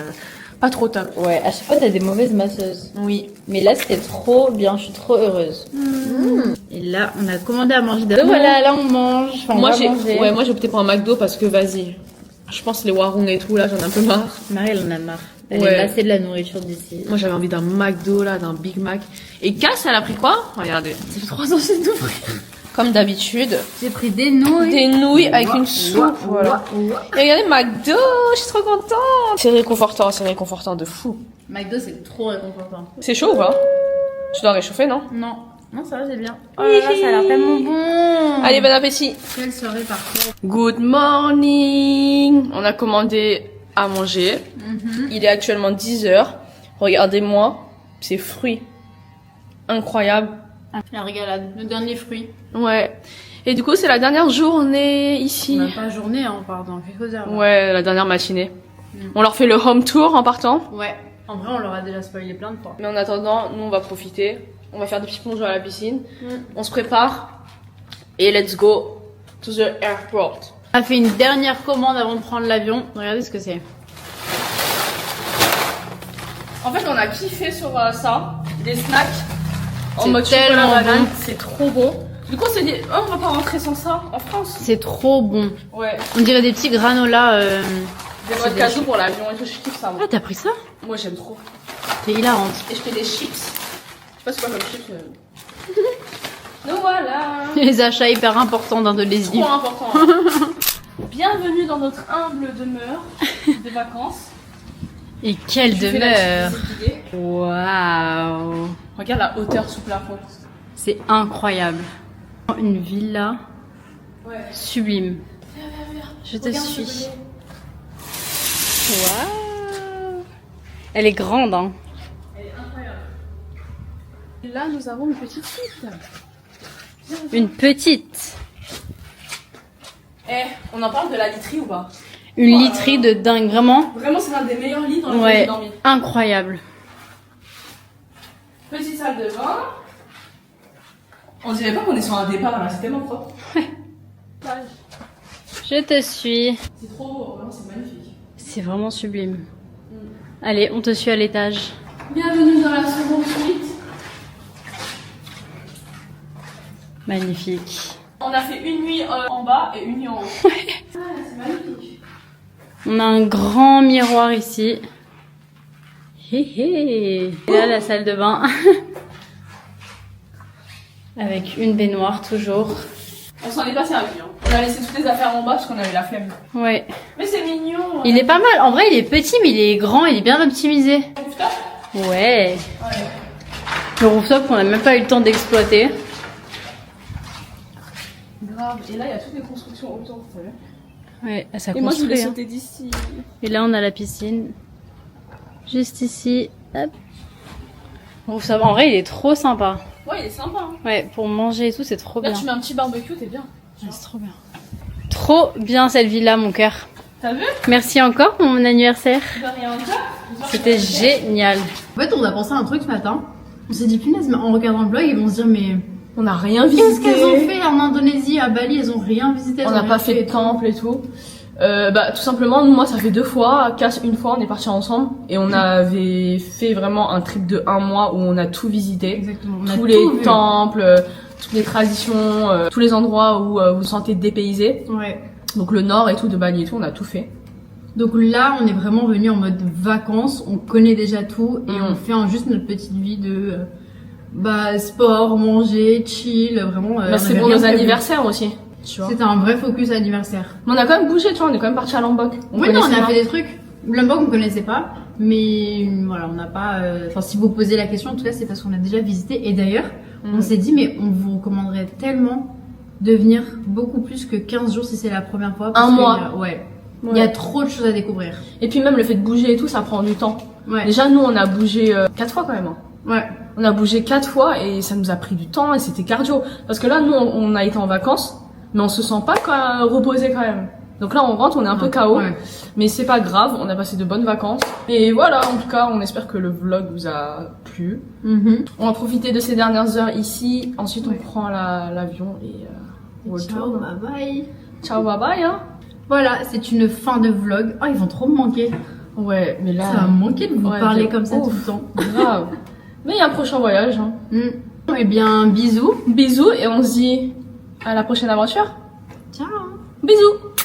pas trop top.
Ouais, à chaque fois t'as des mauvaises masseuses.
Oui.
Mais là c'était trop bien, je suis trop heureuse. Et là on a commandé à manger. Donc voilà, là on mange. Enfin,
Moi
on
j'ai opté pour un McDo parce que vas-y. Je pense les warung et tout là, j'en ai un peu marre.
Marie elle en a marre. Elle est lassée de la nourriture d'ici.
Moi j'avais envie d'un McDo là, d'un Big Mac. Et Cass elle a pris quoi? Regardez.
Ça fait 3 ans c'est tout.
Comme d'habitude.
J'ai pris des nouilles.
Des nouilles avec une soupe, voilà. Et regardez McDo, je suis trop contente. C'est réconfortant de fou.
McDo c'est trop réconfortant.
C'est chaud ou pas? Tu dois réchauffer, non?
Non. Non, ça va, c'est bien. Oh là là, ça a l'air tellement bon.
Allez, bon appétit.
Quelle soirée parfaite.
Good morning. On a commandé à manger. Il est actuellement 10h. Regardez-moi, ces fruits. Incroyable.
La régalade, le dernier fruit.
Ouais. Et du coup, c'est la dernière journée ici.
On n'a pas journée, hein, on part dans quelques heures. Là.
Ouais, la dernière matinée. On leur fait le home tour en partant.
Ouais. En vrai, on leur a déjà spoilé plein de fois.
Mais en attendant, nous, on va profiter. On va faire des petits plongeons à la piscine. On se prépare. Et let's go to the airport.
On a fait une dernière commande avant de prendre l'avion. Regardez ce que c'est.
En fait, on a kiffé sur ça. Des snacks. En mode
tellement
chocolat banane.
bon.
C'est trop bon. Du coup, on s'est dit, oh, on va pas rentrer sans ça en France.
C'est trop bon.
Ouais.
On dirait des petits granolas.
Des modes cadeaux pour l'avion et tout. Je kiffe ça. Moi.
Ah, t'as pris ça?
Moi, j'aime trop.
T'es hilarante.
Et je fais des chips. Je sais pas c'est quoi comme chips. Donc voilà.
Les achats hyper importants d'Indonésie.
Trop important. Bienvenue dans notre humble demeure de vacances.
Et quelle
Je fais la
demeure!
petite idée.
Waouh!
Regarde la hauteur sous plafond.
C'est incroyable. Une villa sublime. Je te
Regarde
suis.
ce
Waouh! Elle est grande, hein?
Elle est incroyable. Et là, nous avons une petite suite.
Une petite.
Eh, on en parle de la literie ou pas?
Une literie de dingue, vraiment.
Vraiment, c'est l'un des meilleurs lits dans lequel j'ai dormi.
Incroyable.
Petite salle de bain. On dirait pas qu'on est sur un départ là, c'est tellement propre.
Ouais. Je te suis.
C'est trop beau, vraiment, c'est magnifique.
C'est vraiment sublime. Allez, on te suit à l'étage.
Bienvenue dans la seconde suite.
Magnifique.
On a fait une nuit en bas et une nuit en haut. Ouais. Ah, c'est magnifique.
On a un grand miroir ici. Hé hé. Et là, la salle de bain. Avec une baignoire toujours.
On s'en est pas servi. Hein. On a laissé toutes les affaires en bas parce qu'on avait la flemme.
Ouais.
Mais c'est mignon.
Il est pas mal. En vrai, il est petit, mais il est grand. Il est bien optimisé.
Rooftop ?
Ouais. Le rooftop qu'on a même pas eu le temps d'exploiter.
Grave. Et là, il y a toutes les constructions autour. Vous savez.
Ouais, ça
Et moi, je voulais
construit.
sauter d'ici.
Et là, on a la piscine. Juste ici. Hop. Rooftop. En vrai, il est trop sympa.
Ouais, il est sympa. Hein.
Ouais, pour manger et tout, c'est trop
Là,
bien.
tu mets un petit barbecue, t'es bien.
Ouais, c'est trop bien. Trop bien cette villa, mon cœur.
T'as vu?
Merci encore pour mon anniversaire.
De rien encore.
C'était génial.
En fait, on a pensé à un truc ce matin. On s'est dit, punaise, mais en regardant le vlog, ils vont se dire, mais
on n'a rien visité.
Qu'est-ce qu'elles ont fait en Indonésie, à Bali? Elles ont rien visité.
On n'a pas fait de temple et tout. Bah, tout simplement, moi, ça fait 2 fois. Cass, une fois, on est partis ensemble. Et on avait fait vraiment un trip de 1 mois où on a tout visité.
Exactement.
Tous les temples, toutes les traditions, tous les endroits où vous vous sentez dépaysé.
Ouais.
Donc le nord et tout, de Bali et tout, on a tout fait.
Donc là, on est vraiment venu en mode vacances. On connaît déjà tout. Et on fait juste notre petite vie de sport, manger, chill. Vraiment.
Bah, c'est pour nos anniversaires aussi.
C'était un vrai focus anniversaire.
Mais on a quand même bougé, tu vois, on est quand même parti à Lombok.
Oui, non, on a fait des trucs. Lombok, on connaissait pas. Mais voilà, on n'a pas. Enfin, si vous posez la question, en tout cas, c'est parce qu'on a déjà visité. Et d'ailleurs, on s'est dit, mais on vous recommanderait tellement de venir beaucoup plus que 15 jours si c'est la première fois.
Un mois.
Il y a trop de choses à découvrir.
Et puis même le fait de bouger et tout, ça prend du temps.
Ouais.
Déjà, nous, on a bougé 4 fois quand même.
Ouais.
On a bougé 4 fois et ça nous a pris du temps et c'était cardio. Parce que là, nous, on a été en vacances, mais on se sent pas reposé quand même. Donc là, on rentre, on est un peu KO. Ouais. Mais c'est pas grave, on a passé de bonnes vacances. Et voilà, en tout cas, on espère que le vlog vous a plu. On va profiter de ces dernières heures ici. Ensuite, on prend l'avion et
ciao, bye bye.
Ciao, bye bye, hein.
Voilà, c'est une fin de vlog. Oh, ils vont trop me manquer.
Ouais, mais là.
Ça m'a manqué de vous parler comme ça
ouf,
tout le temps.
Grave. Mais il y a un prochain voyage. Hein.
Eh bien, bisous.
Bisous et on se dit à la prochaine aventure.
Ciao.
Bisous.